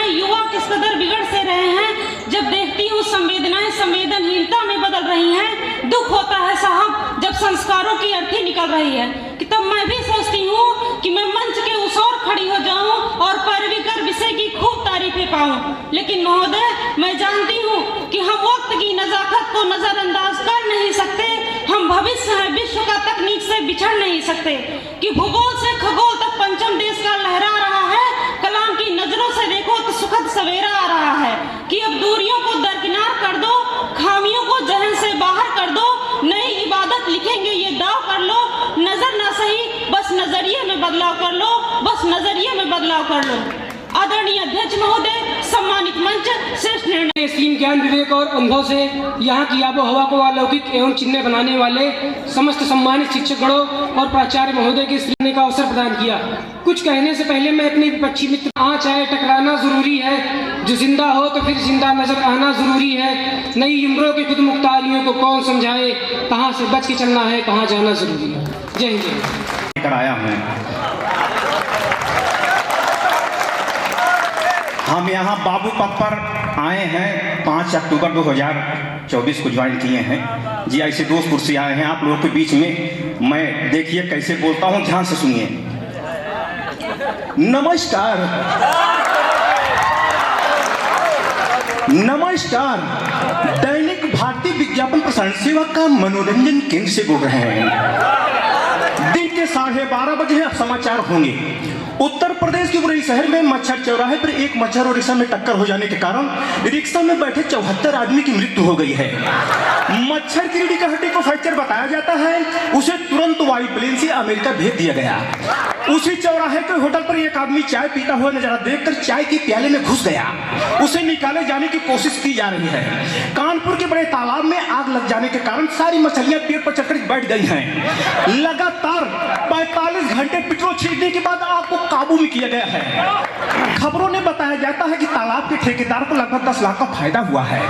युवा किस कदर बिगड़ से रहे हैं जब देखती हूँ संवेदनाएं संवेदनहीनता में बदल रही हैं। दुख होता है साहब जब संस्कारों की अर्थी निकल रही है कि तब मैं भी सोचती हूँ कि मैं मंच के उस ओर खड़ी हो जाऊं और पैरवी कर विषय की खूब तारीफें पाऊं। लेकिन महोदय मैं जानती हूँ कि हम वक्त की नजाकत को नजरअंदाज कर नहीं सकते। हम भविष्य है विश्व का तकनीक से बिछड़ नहीं सकते कि भूगोल से खगोल तक पंचम देश का लहरा रहा है। कलाम की नजरों से देखो तो सुखद सवेरा आ रहा है कि अब दूरियों को दरकिनार कर दो, खामियों को जहन से बाहर कर दो, नई इबादत लिखेंगे ये दाव कर लो। नजर ना सही बस नजरिए में बदलाव कर लो, बस नजरिए में बदलाव कर लो। आदरणीय अध्यक्ष महोदय, सम्मानित मंच, श्रेष्ठ निर्णय। सीम ज्ञान विवेक और अनुभव से यहाँ की आबो हवा को अलौकिक एवं चिन्ह बनाने वाले समस्त सम्मानित शिक्षकगणों और प्राचार्य महोदय के सीखने का अवसर प्रदान किया। कुछ कहने से पहले मैं अपने विपक्षी मित्र, आँच आए टकराना जरूरी है, जो जिंदा हो तो फिर जिंदा नजर आना जरूरी है। नई उम्रों के खुद मुख्तारियों को कौन समझाए, कहाँ से बच के चलना है, कहाँ जाना जरूरी है। जय हिंद। जय लेकर आया हूँ। हम यहाँ बाबू पद पर आए हैं, 5 अक्टूबर 2024 को ज्वाइन किए हैं जी। ऐसे दोस्तपुर से आए हैं आप लोगों के बीच में। मैं देखिए कैसे बोलता हूँ, ध्यान से सुनिए। नमस्कार, नमस्कार। दैनिक भारतीय विज्ञापन प्रसारण सेवा का मनोरंजन केंद्र से बोल रहे हैं। दिन के 12:30 बजे समाचार होंगे। उत्तर प्रदेश के बुरई शहर में मच्छर चौराहे पर एक मच्छर और रिक्शा में टक्कर हो जाने के कारण रिक्शा में बैठे 74 आदमी की मृत्यु हो गई है। मच्छर की रीढ़ की हड्डी को फ्रैक्चर बताया जाता है। उसे तुरंत वायु प्लेन से अमेरिका भेज दिया गया। उसी चौराहे के होटल पर एक आदमी चाय पीता हुआ नजारा देखकर चाय के प्याले में घुस गया। उसे निकाले जाने की कोशिश की जा रही है। कानपुर के बड़े तालाब में आग लग जाने के कारण सारी मछलियां पेड़ पर चढ़कर बैठ गई हैं। लगातार 45 घंटे पेट्रोल छींटने के बाद आग को काबू में किया गया है। खबरों ने बताया जाता है कि तालाब के ठेकेदार को लगभग 10 लाख का फायदा हुआ है।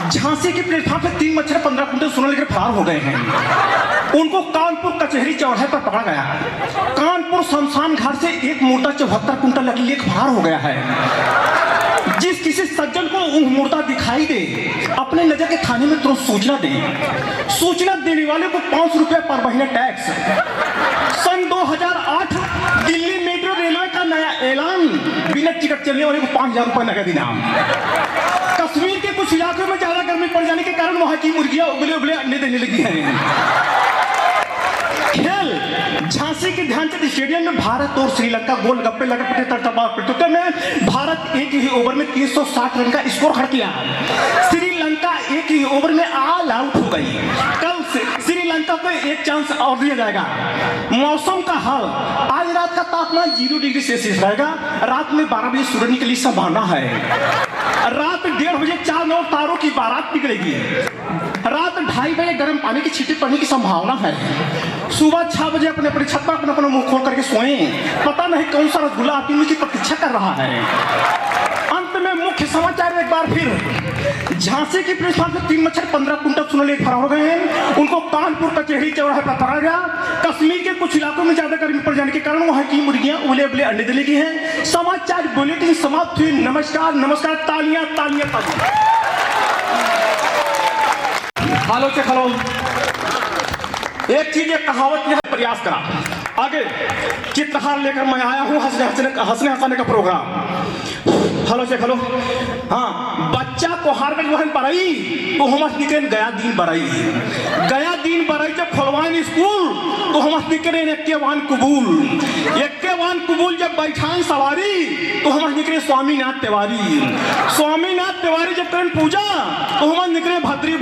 झांसी के प्लेटफॉर्म पर 3 मच्छर 15 कुंटल सोना लेकर फरार हो गए हैं। उनको कानपुर कचहरी चौराहे पर पकड़ा गया। कानपुर शमशान घाट से एक मुर्दा 74 कुंटल लकड़ी लेकर फरार हो गया है। जिस किसी सज्जन को मुर्दा दिखाई दे अपने नजर के थाने में तुरंत सूचना दे। सूचना देने वाले को 500 रुपया पर महीना टैक्स। सन 2008 दिल्ली मेट्रो रेलवे का नया ऐलान, बिना टिकट चलने वाले को 5000 रुपये नगद इनाम। कश्मीर के कुछ इलाकों में ज्यादा गर्मी पड़ जाने के कारण वहां की मुर्गियां उबले उबले अंडे देने लगी हैं। खेल झांसी के ध्यानचंद स्टेडियम में भारत और श्रीलंका गोलगप्पे लगे प्रतियोगिता में भारत एक ही ओवर में 360 रन का स्कोर खड़ा किया। श्रीलंका एक ही ओवर में ऑल आउट हो गई। कल श्रीलंका को एक चांस और दिया जाएगा। मौसम का हाल, आज रात का तापमान 0 डिग्री सेल्सियस रहेगा। रात में 12 बजे सूरज निकलने की संभावना है। रात 1:30 बजे 4 नौ तारों की बारात निकलेगी। रात 2:30 बजे गर्म पानी की छींटे पड़ने की संभावना है। सुबह 6 बजे अपने अपने छत पर अपना मुंह खोल करके सोएं। पता नहीं कौन सा रसगुल्ला आपकी मुंह की प्रतीक्षा कर रहा है। अंत में मुख्य समाचार एक बार फिर, झांसी की पुलिस में 3 मच्छर 15 कुंटल सोना लेकर फरार हो गए हैं। उनको कानपुर कचहरी चौराहे पर पकड़ा गया। कश्मीर के कुछ इलाकों में ज्यादा गर्मी पड़ जाने के कारण वहां की मुर्गियां उबले उबले अंडे देने की हैं। समाचार बुलेटिन समाप्त हुई। नमस्कार नमस्कार, तालियां तालियां तालियां। हालो से खलो, एक चीज, एक कहावत यह प्रयास करा। आगे चित्रहार लेकर मैं आया हूँ हंसने हंसाने का प्रोग्राम। हलो से खलो, हाँ, बच्चा को हार कर वहन पढ़ाई तो हम निकले गया दिन बराई जब खोलवाइन स्कूल तो हम निकले एक्के वान कबूल जब बैठान सवारी तो हम निकले स्वामीनाथ तिवारी जब करें पूजा तो हम निकले भद्री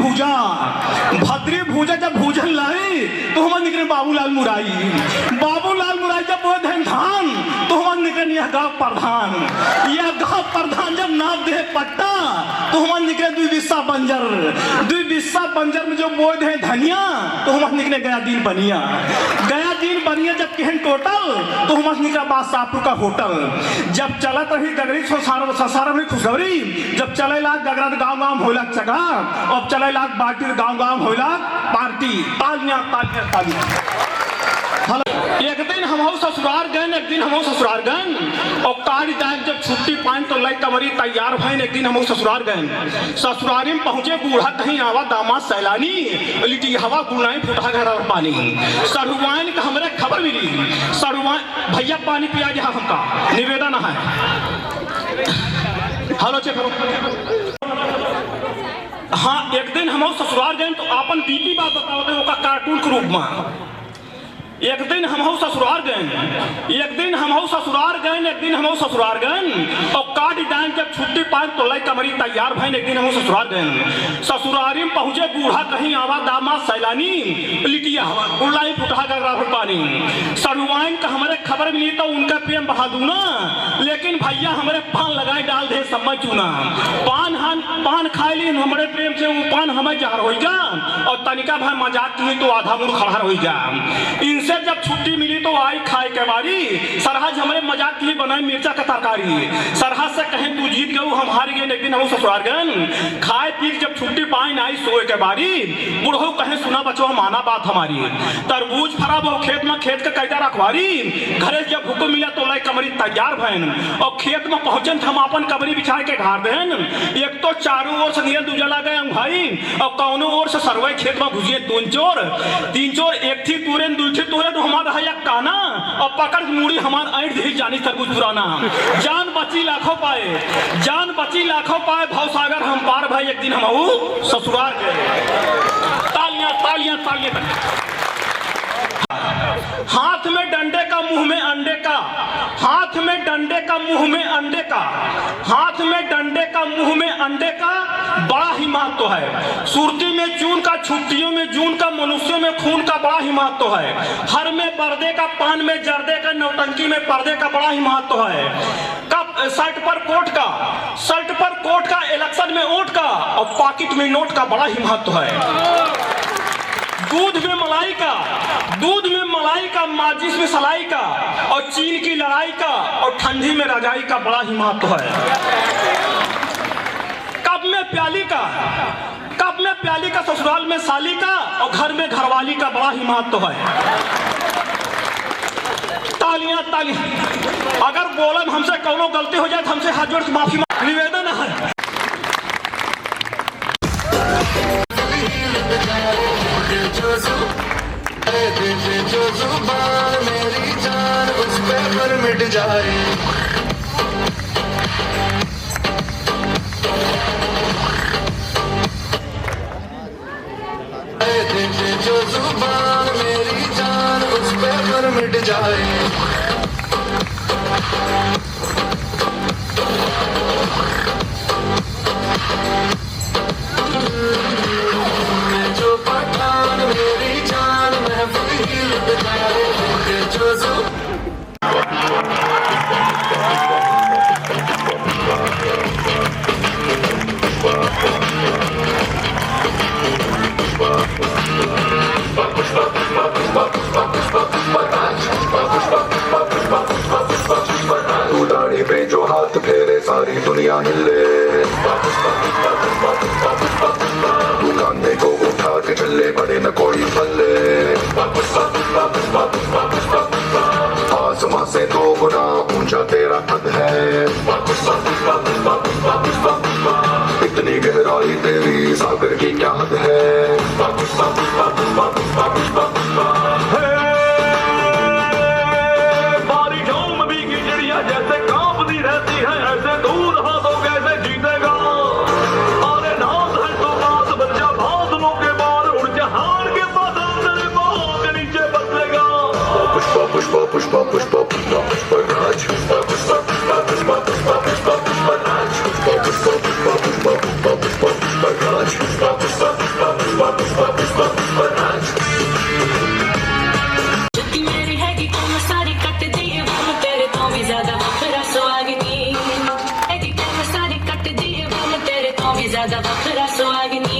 भूजा जब भूजन लाई तो हम निकले बाबूलाल मुराई जब वो धान तो हम निकले यह गाँव प्रधान जब नाप दे पट्टा तो हम निकले द्विबिस्सा बंजर में जो बोए दे धनिया तो हम निकले गया दिन बनिया जब कहन टोटल तो हम निकला बादशाहपुर का होटल। जब चलत रही गगरी ससारा में खुशखबरी, जब चले लाग गगरा गाँव होला चका, अब चले लाग बाटी गाँव होला पार्टी। तालियां तालियां तालियां। एक दिन हम ससुराल गए और कारी टाइम जब छुट्टी पाइन तो लई कमरी तैयार भइन। एक दिन हम ससुराल गए, ससुरारी में पहुंचे, बूढ़ा कहीं आवा दामाद सैलानी, लिटी हवा गुड़ाई फुटा घर और पानी। सरुवाइन का हमरे खबर मिली, सरुवाइन भैया पानी पिया जहाँ हमका निवेदन है। हेलो चेक करो। हाँ, एक दिन हम ससुराल गए तो अपन बीती बात बताओ थे वो कार्टून के रूप में। एक दिन हम ससुराल गए और काट डांस जब छुट्टी पाए तो लई कमरी तैयार भइन। एक दिन हम ससुराल गए, ससुरारी में पहुंचे, बूढ़ा कहीं आवा दामाद सैलानी, लिटिया हवा गुड़लाई फुटा गगरा पानी। सरुवाइन का हमारे खबर मिली तो उनका प्रेम बढ़ा दूना, लेकिन भैया हमारे पान लगाए डाल दे समय चुना। पान खाए ली हमारे प्रेम से, वो पान हमें जहर हो जा और तनिका भाई मजाक की तो आधा मुड़ खड़ा हो जा। इनसे जब छुट्टी मिली तो आई खाए के बारी, सरहज हमारे मजाक की बनाई मिर्चा का तरकारी। सरहज से कहें तू जीत गए हम हार गए। एक दिन हम ससुराल गए, खाए पी जब छुट्टी पाई आई सोए के बारी, बुढ़ो कहे सुना बचो माना बात हमारी। तरबूज खराब हो खेत में, खेत का कैदा रखवारी, घरे जब हुक्म मिला तो लाई कमरी तैयार भैन और खेत में पहुंचे हम अपन कमरी बिछा के ढार देन। एक तो चारों ओर से नियल दूजा लगे भाई और कौनों ओर से सरवे खेत में घुसिए तीन चोर एक थी तूरे दूसरी तूरे तो हमारा है काना और पकड़ मुड़ी हमार ऐठ दी जानी तरबूज पुराना। जान बची लाखों पाए भवसागर हम पार भाई। एक दिन हम ससुराल गए। तालियां तालियां तालियां। हाथ में डंडे का मुंह में अंडे का, हाथ में डंडे का मुंह में अंडे का, हाथ में डंडे का मुंह में अंडे का बड़ा ही महत्व है। सुरती में चून का, छुट्टियों में जून का, मनुष्यों में खून का बड़ा ही महत्व है। हर में पर्दे का, पान में जर्दे का, नौटंकी में पर्दे का बड़ा ही महत्व है। कब शर्ट पर कोट का, इलेक्शन में वोट का और पॉकेट में नोट का बड़ा ही महत्व है। दूध में मलाई का, माचिस में सलाई का और चीन की लड़ाई का और ठंडी में रजाई का बड़ा ही महत्व है। कप में प्याली का, ससुराल में साली का और घर में घरवाली का बड़ा ही महत्व है। तालियां तालियां। अगर बोलन हमसे कौनो गलती हो जाए तो हमसे हाथ जोड़ के माफी निवेदन है। जो जुबान मेरी जान उस पर मिट जाए, जो जुबान मेरी जान उस पर मिट जाए। जो पठान दुनिया हिले, तू कांधे को उठा के चले पड़े न कोई पल्ले, आसमां से 2 गुना ऊंचा तेरा कद है, इतनी गहराई तेरी सागर की क्या हद है। बारिशों में भीगी चिड़िया जैसे कांपती रहती है, ऐसे दूर हाथों कैसे जीतेगा। अरे नाथ है तो बात बन जा, बादलों के बार उड़ जहान के बादल तेरे पाँव के नीचे बदलेगा। पुष्पा पुष्पा पुष्पा पुष्पा पुष्पा पुष्पराज, पुष्पा पुष्पा पुष्पा पुष्पा पुष्पा पुष्पा पुष्पराज, पुष्पा पुष्पा पुष्पा पुष्पा पुष्पा पुष्पा पुष्पराज, पुष्पा पुष्पा पुष्पा पुष्पा पुष्पा पुष्पा पुष्पराज। जुत्ती मेरी हैगी तो मैं सारी कट दिए, वो तेरे तो भी ज्यादा बखरा सुहागिनी हैगी तो मैं सारी कट दिए, वो तेरे तो भी ज्यादा बखरा सुहागिनी।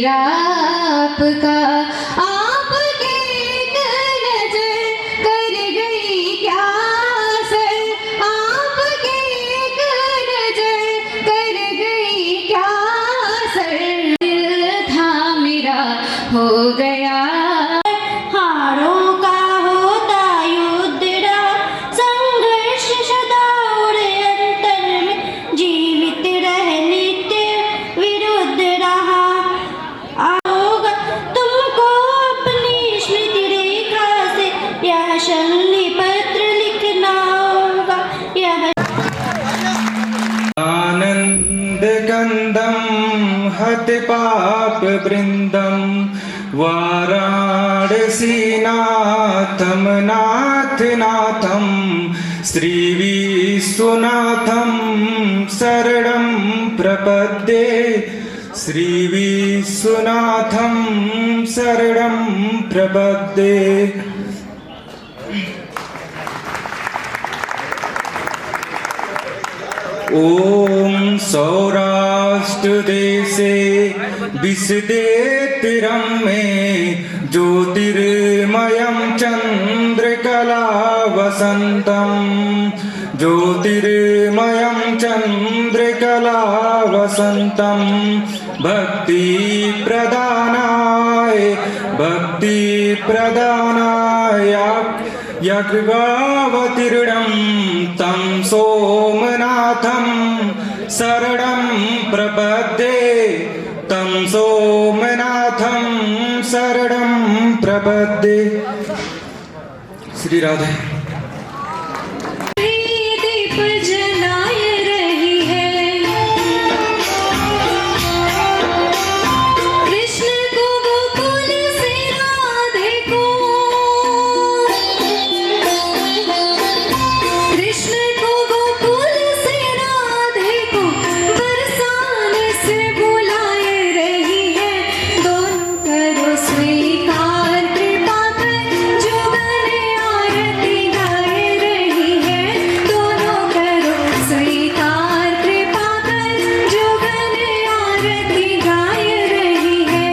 आपका आपके एक नजर कर गई क्या सर, आपके एक नजर कर हत पाप वृंदम वाराणसीनाथम नाथ नाथम श्री विश्वनाथम शरणं प्रपद्ये श्री विश्वनाथम शरणं प्रपद्ये। ओम सौराष्ट्र देशे विशदेतिरं मे ज्योतिर्मयं चंद्रकला वसंतम ज्योतिर्मयं चंद्रकला वसंतम भक्ति प्रदानाय यज्ञावतीर्णं तं सोमनाथं शरणं प्रपद्ये तं सोमनाथं शरणं प्रपद्ये। श्री राधे। दीप जलाए रही है कृष्ण को गोकुल से राधे को कृष्ण को गोकुल से राधे को बरसाने से बुलाए रही है। दोनों करो स्वीकार कृपा कर जुगने आरती गाए रही है। दोनों करो स्वीकार कृपा कर जुगने आरती गाए रही है।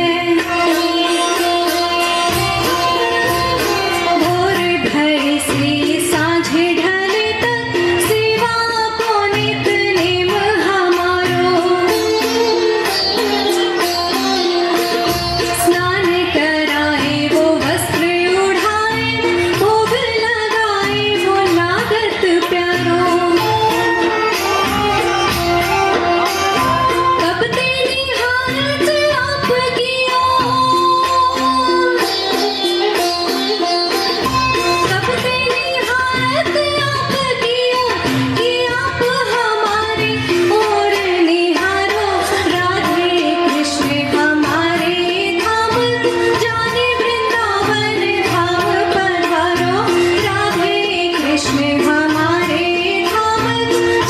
भोर भर से सांझे ढले तक सेवा को नित नेम हमारो। स्नान कराए वो वस्त्र उठाए भोग लगाए वो लागत प्यारो। कब तेरी हालत आपकी कब तेरी हालत आपकी कि आप हमारे और निहारो। राधे कृष्ण हमारे धाम जाने वृंदावन धाम पधारो। राधे कृष्ण हमारे धाम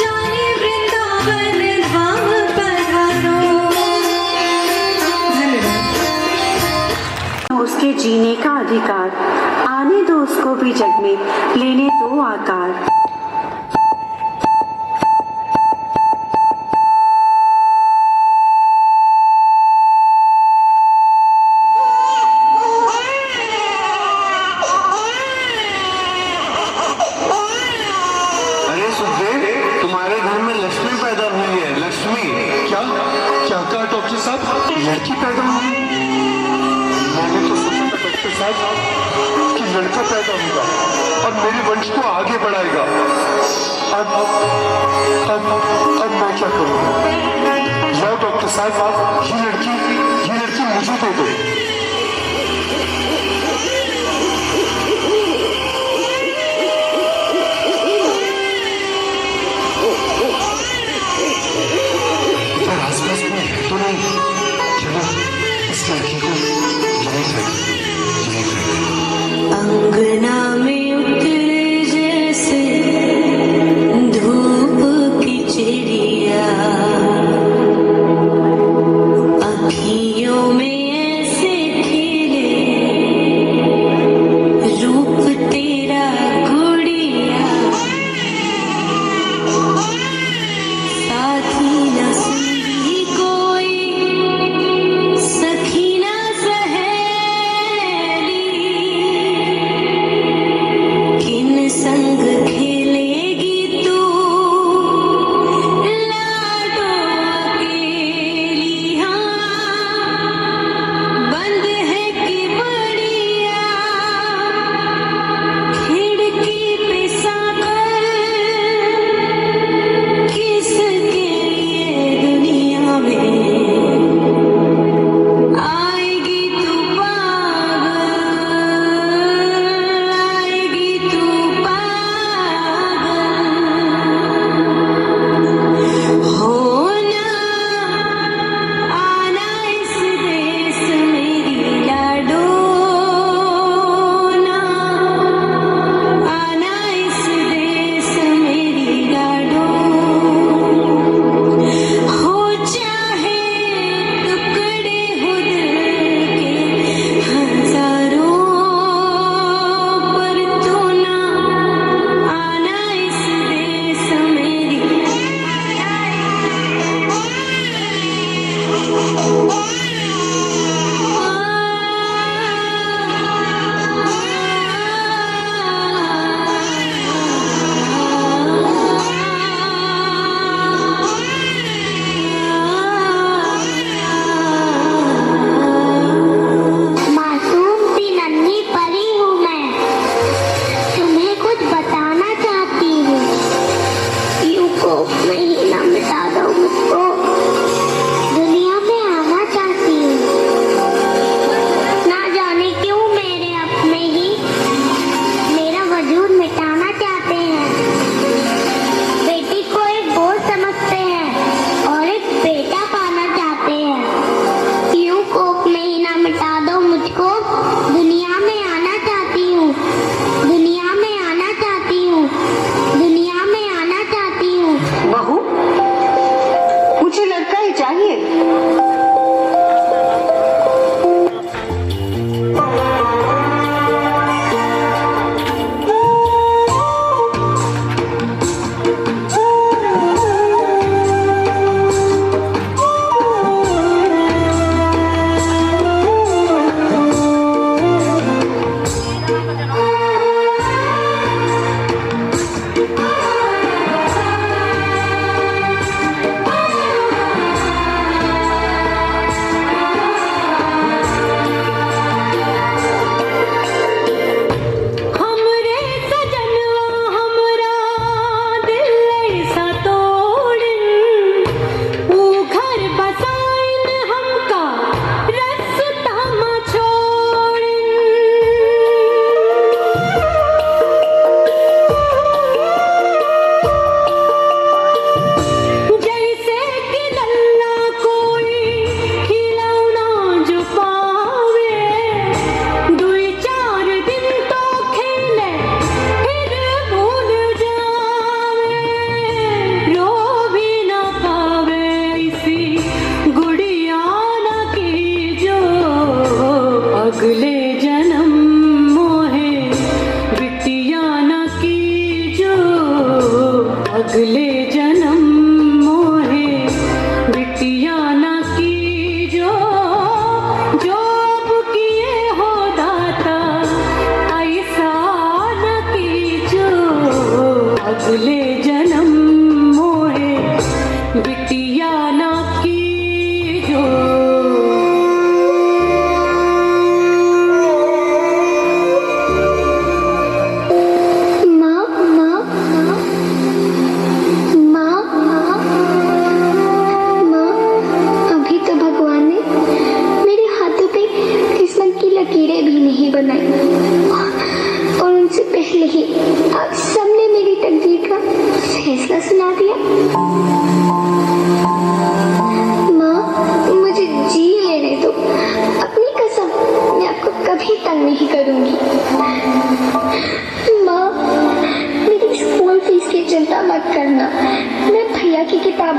जाने वृंदावन धाम पधारो। उसके जीने का अधिकार, आने दो उसको भी जग में, लेने दो आकार। अरे सुखदेव, तुम्हारे घर में लक्ष्मी पैदा हुई है। लक्ष्मी क्या क्या कहा डॉक्टर साहब? लड़की पैदा हुई? मैंने तो सोचा था डॉक्टर साहब कि लड़का पैदा होगा और मेरे वंश को आगे बढ़ाएगा। अब मैं क्या करूँगा? जाओ डॉक्टर साहब, ये लड़की मुझे दे दो। आसपास में तो नहीं, चलो इस लड़की को अंगना में उतरे जैसे धूप की चिड़िया, अखियों में ऐसे खिले रूप तेरा गुड़िया। साथी न सुनी कोई सखी न सहेली,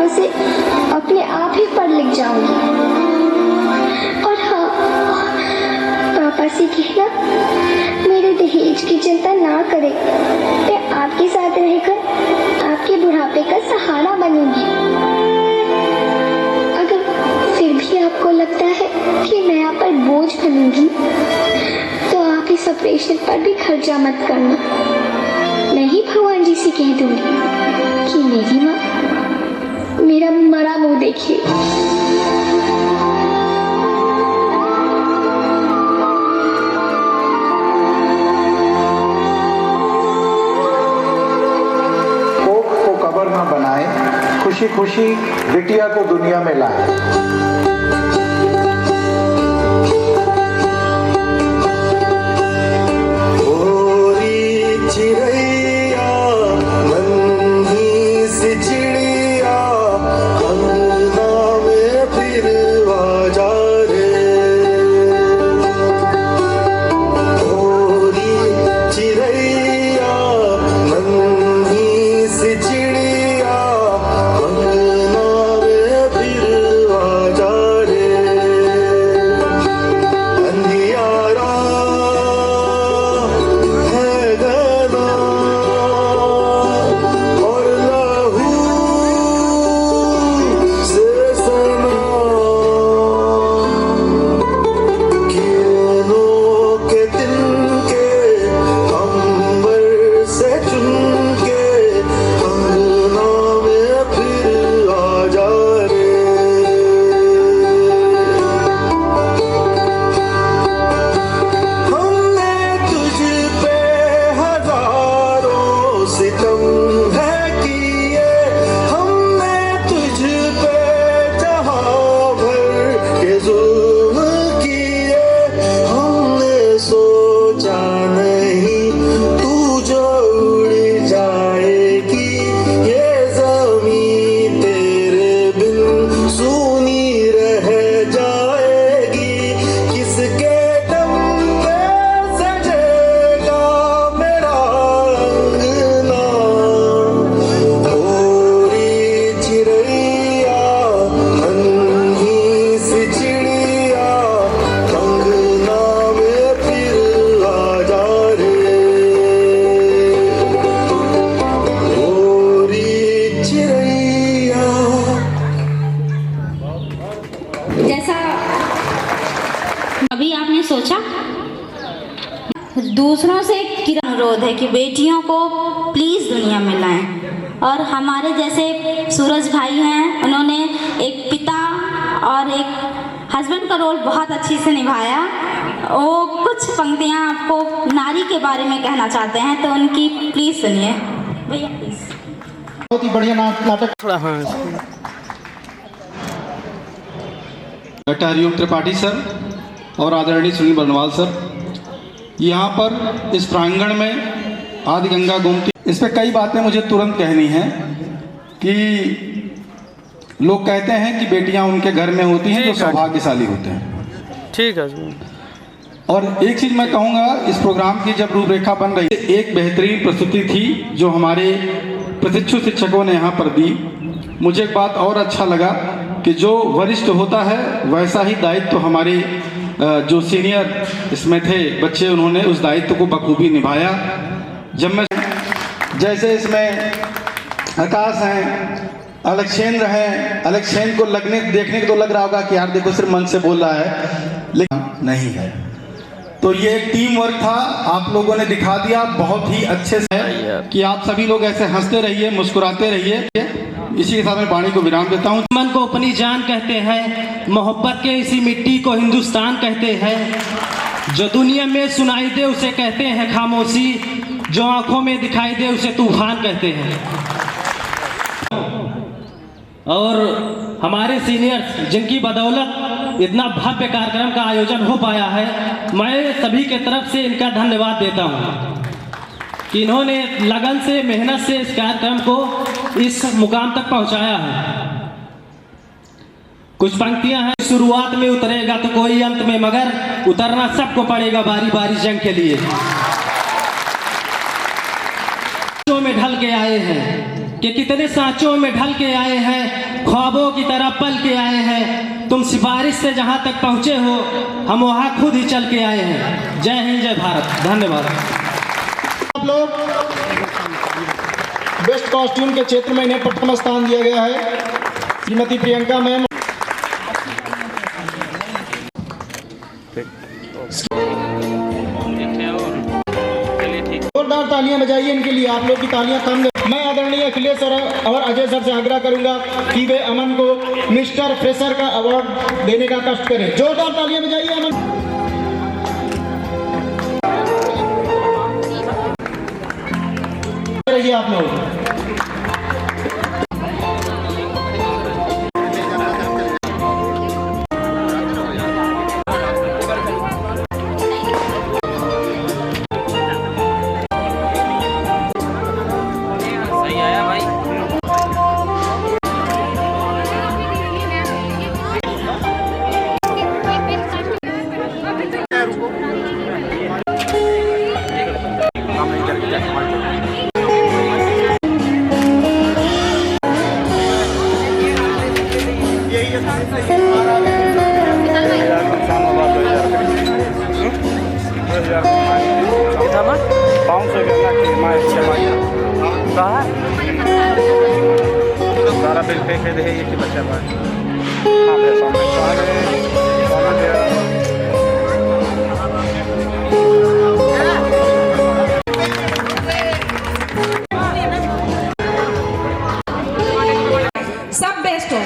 पापा से अपने आप ही पढ़ लिख जाऊंगी। और हाँ, पापा से कहना मेरे दहेज की चिंता ना करें। मैं आपके साथ रहकर आपके बुढ़ापे का सहारा बनूंगी। अगर फिर भी आपको लगता है कि मैं आप पर बोझ बनूंगी तो आप इस ऑपरेशन पर भी खर्चा मत करना। मैं ही भगवान जी से कह दूंगी कि मेरी माँ मेरा मरा मुंह देखिए। कोख को कब्र न बनाए, खुशी खुशी बिटिया को दुनिया में लाए। चिड़ैया नन्ही सी चिड़िया अंगना में फिर आ जा रे। गोरी चिड़ैया नन्ही सी चिड़िया अंगना में फिर आ जा रे। अंधियारा है गदा और लहू से सना किरणों के तिनके अंबर से चुनके अंगना में फिर आ जा रे। हमने तुझ पे हजारों सितम है किए, हमने तुझ पे जहां भर के जुल्म किए। हमने सोचा नहीं तू जो उड़ जाएगी, ये जमीन तेरे बिन सूनी रह जाएगी। किसके दम पे सजेगा मेरा अंगना। गोरी चिड़ैया नन्ही सी चिड़िया अंगना में फिर आ जा रे। गोरी चिड़ैया। जैसा अभी आपने सोचा, दूसरों से अनुरोध है कि बेटियों को प्लीज़ दुनिया में लाएं। और हमारे जैसे सूरज भाई हैं, उन्होंने एक पिता और एक हस्बैंड का रोल बहुत अच्छे से निभाया। वो कुछ पंक्तियां आपको नारी के बारे में कहना चाहते हैं, तो उनकी प्लीज़ सुनिए भैया प्लीज़। बहुत ही बढ़िया नाटक डॉक्टर हरिओम त्रिपाठी सर और आदरणीय सुनील बरनवाल सर, यहाँ पर इस प्रांगण में आदि गंगा गोमती, इस पर कई बातें मुझे तुरंत कहनी हैं। कि लोग कहते हैं कि बेटियां उनके घर में होती हैं जो सौभाग्यशाली होते हैं। ठीक है। और एक चीज़ मैं कहूँगा, इस प्रोग्राम की जब रूपरेखा बन रही है, एक बेहतरीन प्रस्तुति थी जो हमारे प्रशिक्षु शिक्षकों ने यहाँ पर दी। मुझे एक बात और अच्छा लगा कि जो वरिष्ठ होता है वैसा ही दायित्व हमारे जो सीनियर इसमें थे बच्चे, उन्होंने उस दायित्व को बखूबी निभाया। जब मैं जैसे इसमें आकाश हैं, अलक्षेंद्र हैं, अलक्षेंद्र को देखने को तो लग रहा होगा कि यार देखो सिर्फ मन से बोल रहा है, लेकिन नहीं है। तो ये एक टीम वर्क था, आप लोगों ने दिखा दिया बहुत ही अच्छे से कि आप सभी लोग ऐसे हंसते रहिए, मुस्कुराते रहिए। इसी के साथ मैं वाणी को विराम देता हूँ। मन को अपनी जान कहते हैं, मोहब्बत के इसी मिट्टी को हिंदुस्तान कहते हैं। जो दुनिया में सुनाई दे उसे कहते हैं खामोशी, जो आंखों में दिखाई दे उसे तूफान कहते हैं। और हमारे सीनियर्स जिनकी बदौलत इतना भव्य कार्यक्रम का आयोजन हो पाया है, मैं सभी के तरफ से इनका धन्यवाद देता हूँ कि इन्होंने लगन से, मेहनत से इस कार्यक्रम को इस मुकाम तक पहुँचाया है। कुछ पंक्तियां हैं, शुरुआत में उतरेगा तो कोई अंत में, मगर उतरना सबको पड़ेगा बारी बारी जंग के लिए। में ढल के आए हैं कि कितने सांचों में ढल के आए हैं, ख्वाबों की तरह पल के आए हैं। तुम सिफारिश से जहां तक पहुंचे हो, हम वहां खुद ही चल के आए हैं। जय हिंद, जय भारत। धन्यवाद। आप लोग बेस्ट कॉस्ट्यूम के क्षेत्र में इन्हें प्रथम स्थान दिया गया है। श्रीमती प्रियंका मैम। जोरदार तालियां बजाइए इनके लिए, आप लोग की तालियां कम दे। मैं आदरणीय अखिलेश सर और अजय सर से आग्रह करूंगा कि वे अमन को मिस्टर फ्रेशर का अवार्ड देने का कष्ट करें। जोरदार तालियां बजाइए अमन। रहिए आप लोग। सारा बिल पे दे ये कि बच्चा सब बेस्ट हो।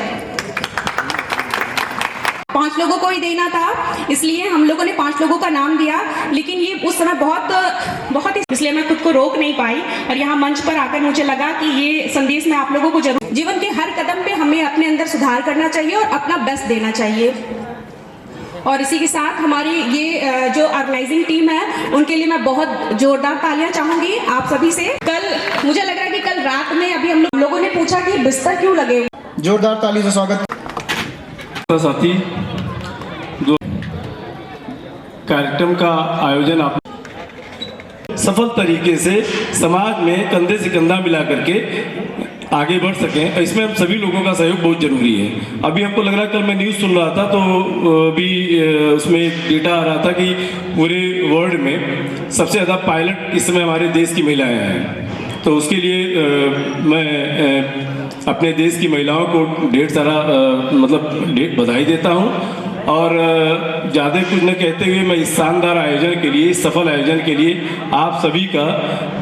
5 लोगों को ही देना था, इसलिए हम लोगों ने 5 लोगों का नाम दिया, लेकिन ये उस समय बहुत ही, इसलिए मैं खुद को रोक नहीं पाई और यहाँ मंच पर आकर मुझे लगा कि ये संदेश मैं आप लोगों को जरूर, जीवन के हर कदम पे हमें अपने अंदर सुधार करना चाहिए और अपना बेस्ट देना चाहिए। और इसी के साथ हमारी ये जो ऑर्गेनाइजिंग टीम है उनके लिए मैं बहुत जोरदार तालियां चाहूंगी आप सभी से। कल मुझे लग रहा है कि कल रात में अभी हम लोगों ने पूछा कि बिस्तर क्यों लगे। जोरदार ताली से स्वागत। साथी, कार्यक्रम का आयोजन आप सफल तरीके से समाज में कंधे से कंधा मिला करके आगे बढ़ सकें, इसमें हम सभी लोगों का सहयोग बहुत जरूरी है। अभी हमको लग रहा है, कल मैं न्यूज़ सुन रहा था तो भी उसमें एक डेटा आ रहा था कि पूरे वर्ल्ड में सबसे ज़्यादा पायलट इस समय हमारे देश की महिलाएं हैं। तो उसके लिए मैं अपने देश की महिलाओं को ढेर सारा बधाई देता हूँ और ज़्यादा कुछ न कहते हुए मैं इस शानदार आयोजन के लिए, इस सफल आयोजन के लिए आप सभी का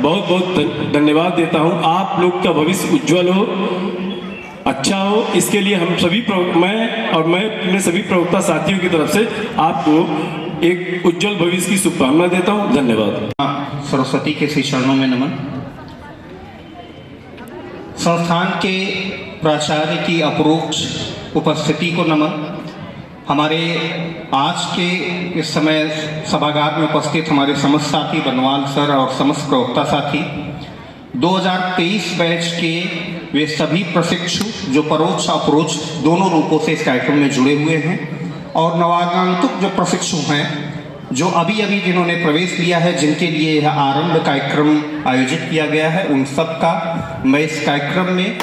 बहुत बहुत धन्यवाद देता हूं। आप लोग का भविष्य उज्जवल हो, अच्छा हो, इसके लिए हम सभी मैं अपने सभी प्रवक्ता साथियों की तरफ से आपको एक उज्जवल भविष्य की शुभकामना देता हूं। धन्यवाद। सरस्वती के श्री चरणों में नमन। संस्थान के प्राचार्य की अपरोक्ष उपस्थिति को नमन। हमारे आज के इस समय सभागार में उपस्थित हमारे समस्त साथी बनवाल सर और समस्त प्रवक्ता साथी, 2023 बैच के वे सभी प्रशिक्षु जो परोक्ष अपरोक्ष दोनों रूपों से इस कार्यक्रम में जुड़े हुए हैं, और नवागंतुक जो प्रशिक्षु हैं जो अभी अभी जिन्होंने प्रवेश लिया है, जिनके लिए यह आरंभ कार्यक्रम आयोजित किया गया है, उन सब का मैं इस कार्यक्रम में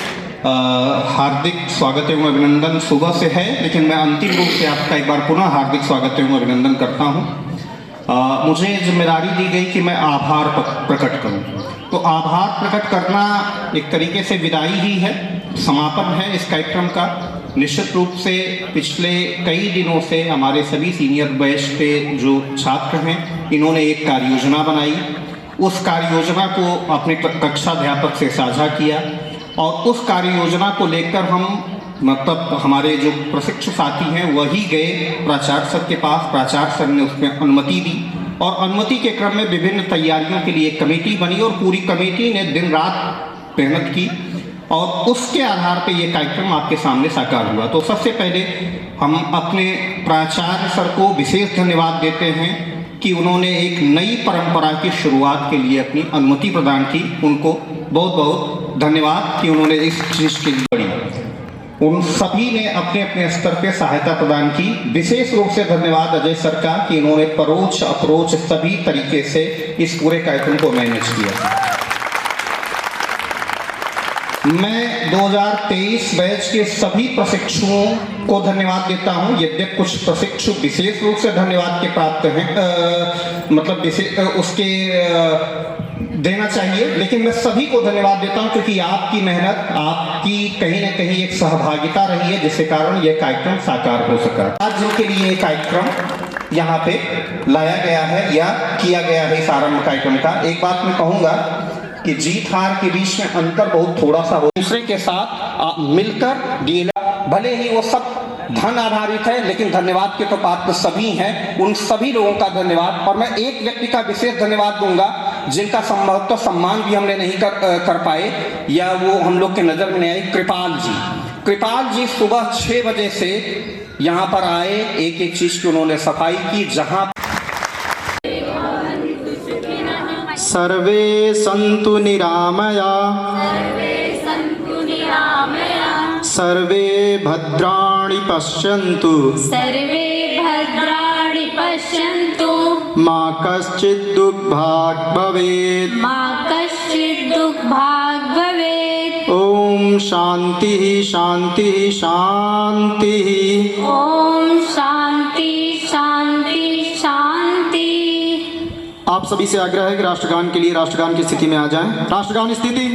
हार्दिक स्वागत एवं अभिनंदन सुबह से है, लेकिन मैं अंतिम रूप से आपका एक बार पुनः हार्दिक स्वागत एवं अभिनंदन करता हूं। मुझे जिम्मेदारी दी गई कि मैं आभार प्रकट करूं, तो आभार प्रकट करना एक तरीके से विदाई ही है, समापन है इस कार्यक्रम का। निश्चित रूप से पिछले कई दिनों से हमारे सभी सीनियर बैच के जो छात्र हैं, इन्होंने एक कार्य योजना बनाई, उस कार्य योजना को अपने कक्षाध्यापक से साझा किया और उस कार्य योजना को लेकर हम हमारे जो प्रशिक्षु साथी हैं वही गए प्राचार्य सर के पास। प्राचार्य सर ने उसमें अनुमति दी और अनुमति के क्रम में विभिन्न तैयारियों के लिए एक कमेटी बनी और पूरी कमेटी ने दिन रात मेहनत की और उसके आधार पर यह कार्यक्रम आपके सामने साकार हुआ। तो सबसे पहले हम अपने प्राचार्य सर को विशेष धन्यवाद देते हैं कि उन्होंने एक नई परंपरा की शुरुआत के लिए अपनी अनुमति प्रदान की। उनको बहुत बहुत धन्यवाद कि उन्होंने इस चीज़ के लिए बड़ी, उन सभी ने अपने अपने स्तर पे सहायता प्रदान की। विशेष रूप से धन्यवाद अजय सर का कि इन्होंने परोक्ष अप्रोच सभी तरीके से इस पूरे कार्यक्रम को मैनेज किया। मैं 2023 बैच के सभी प्रशिक्षुओं को धन्यवाद देता हूं। यद्यपि कुछ प्रशिक्षु विशेष रूप से धन्यवाद के प्राप्त हैं, देना चाहिए, लेकिन मैं सभी को धन्यवाद देता हूं क्योंकि आपकी मेहनत, आपकी कहीं ना कहीं एक सहभागिता रही है जिसके कारण यह कार्यक्रम साकार हो सका। आज जिनके लिए ये कार्यक्रम यहाँ पे लाया गया है या किया गया है इस आरंभ कार्यक्रम का, एक बात मैं कहूँगा कि जीत हार के बीच में अंतर बहुत थोड़ा सा हो, दूसरे के साथ मिलकर डीएलएड, भले ही वो सब धन आधारित है लेकिन धन्यवाद के तो पात्र सभी हैं, उन सभी लोगों का धन्यवाद। और मैं एक व्यक्ति का विशेष धन्यवाद दूंगा जिनका संभवतः सम्मान भी हमने नहीं कर पाए या वो हम लोग के नजर में नहीं आए। कृपाल जी सुबह 6 बजे से यहाँ पर आए, एक एक चीज की उन्होंने सफाई की। जहाँ सर्वे सन्तु निरामया सर्वे भद्राणि पश्यन्तु मा कश्चित् दुःखभाग् भवेत् ओम शांति शांति शांति। ओम शांति शांति शांति। आप सभी से आग्रह है कि राष्ट्रगान के लिए राष्ट्रगान की स्थिति में आ जाएं। राष्ट्रगान स्थिति।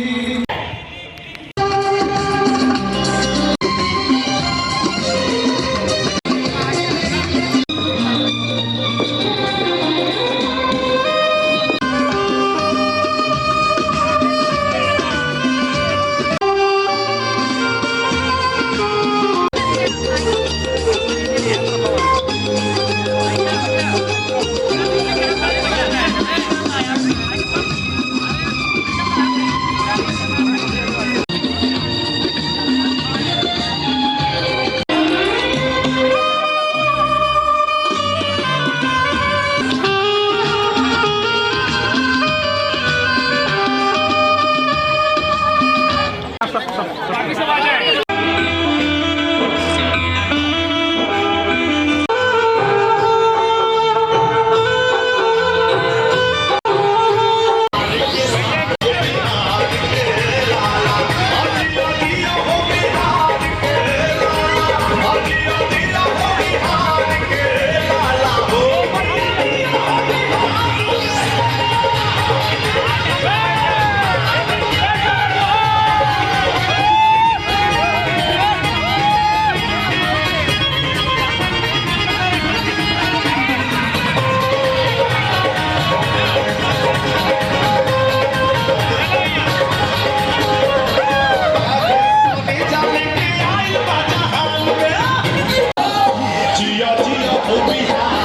जिया जिया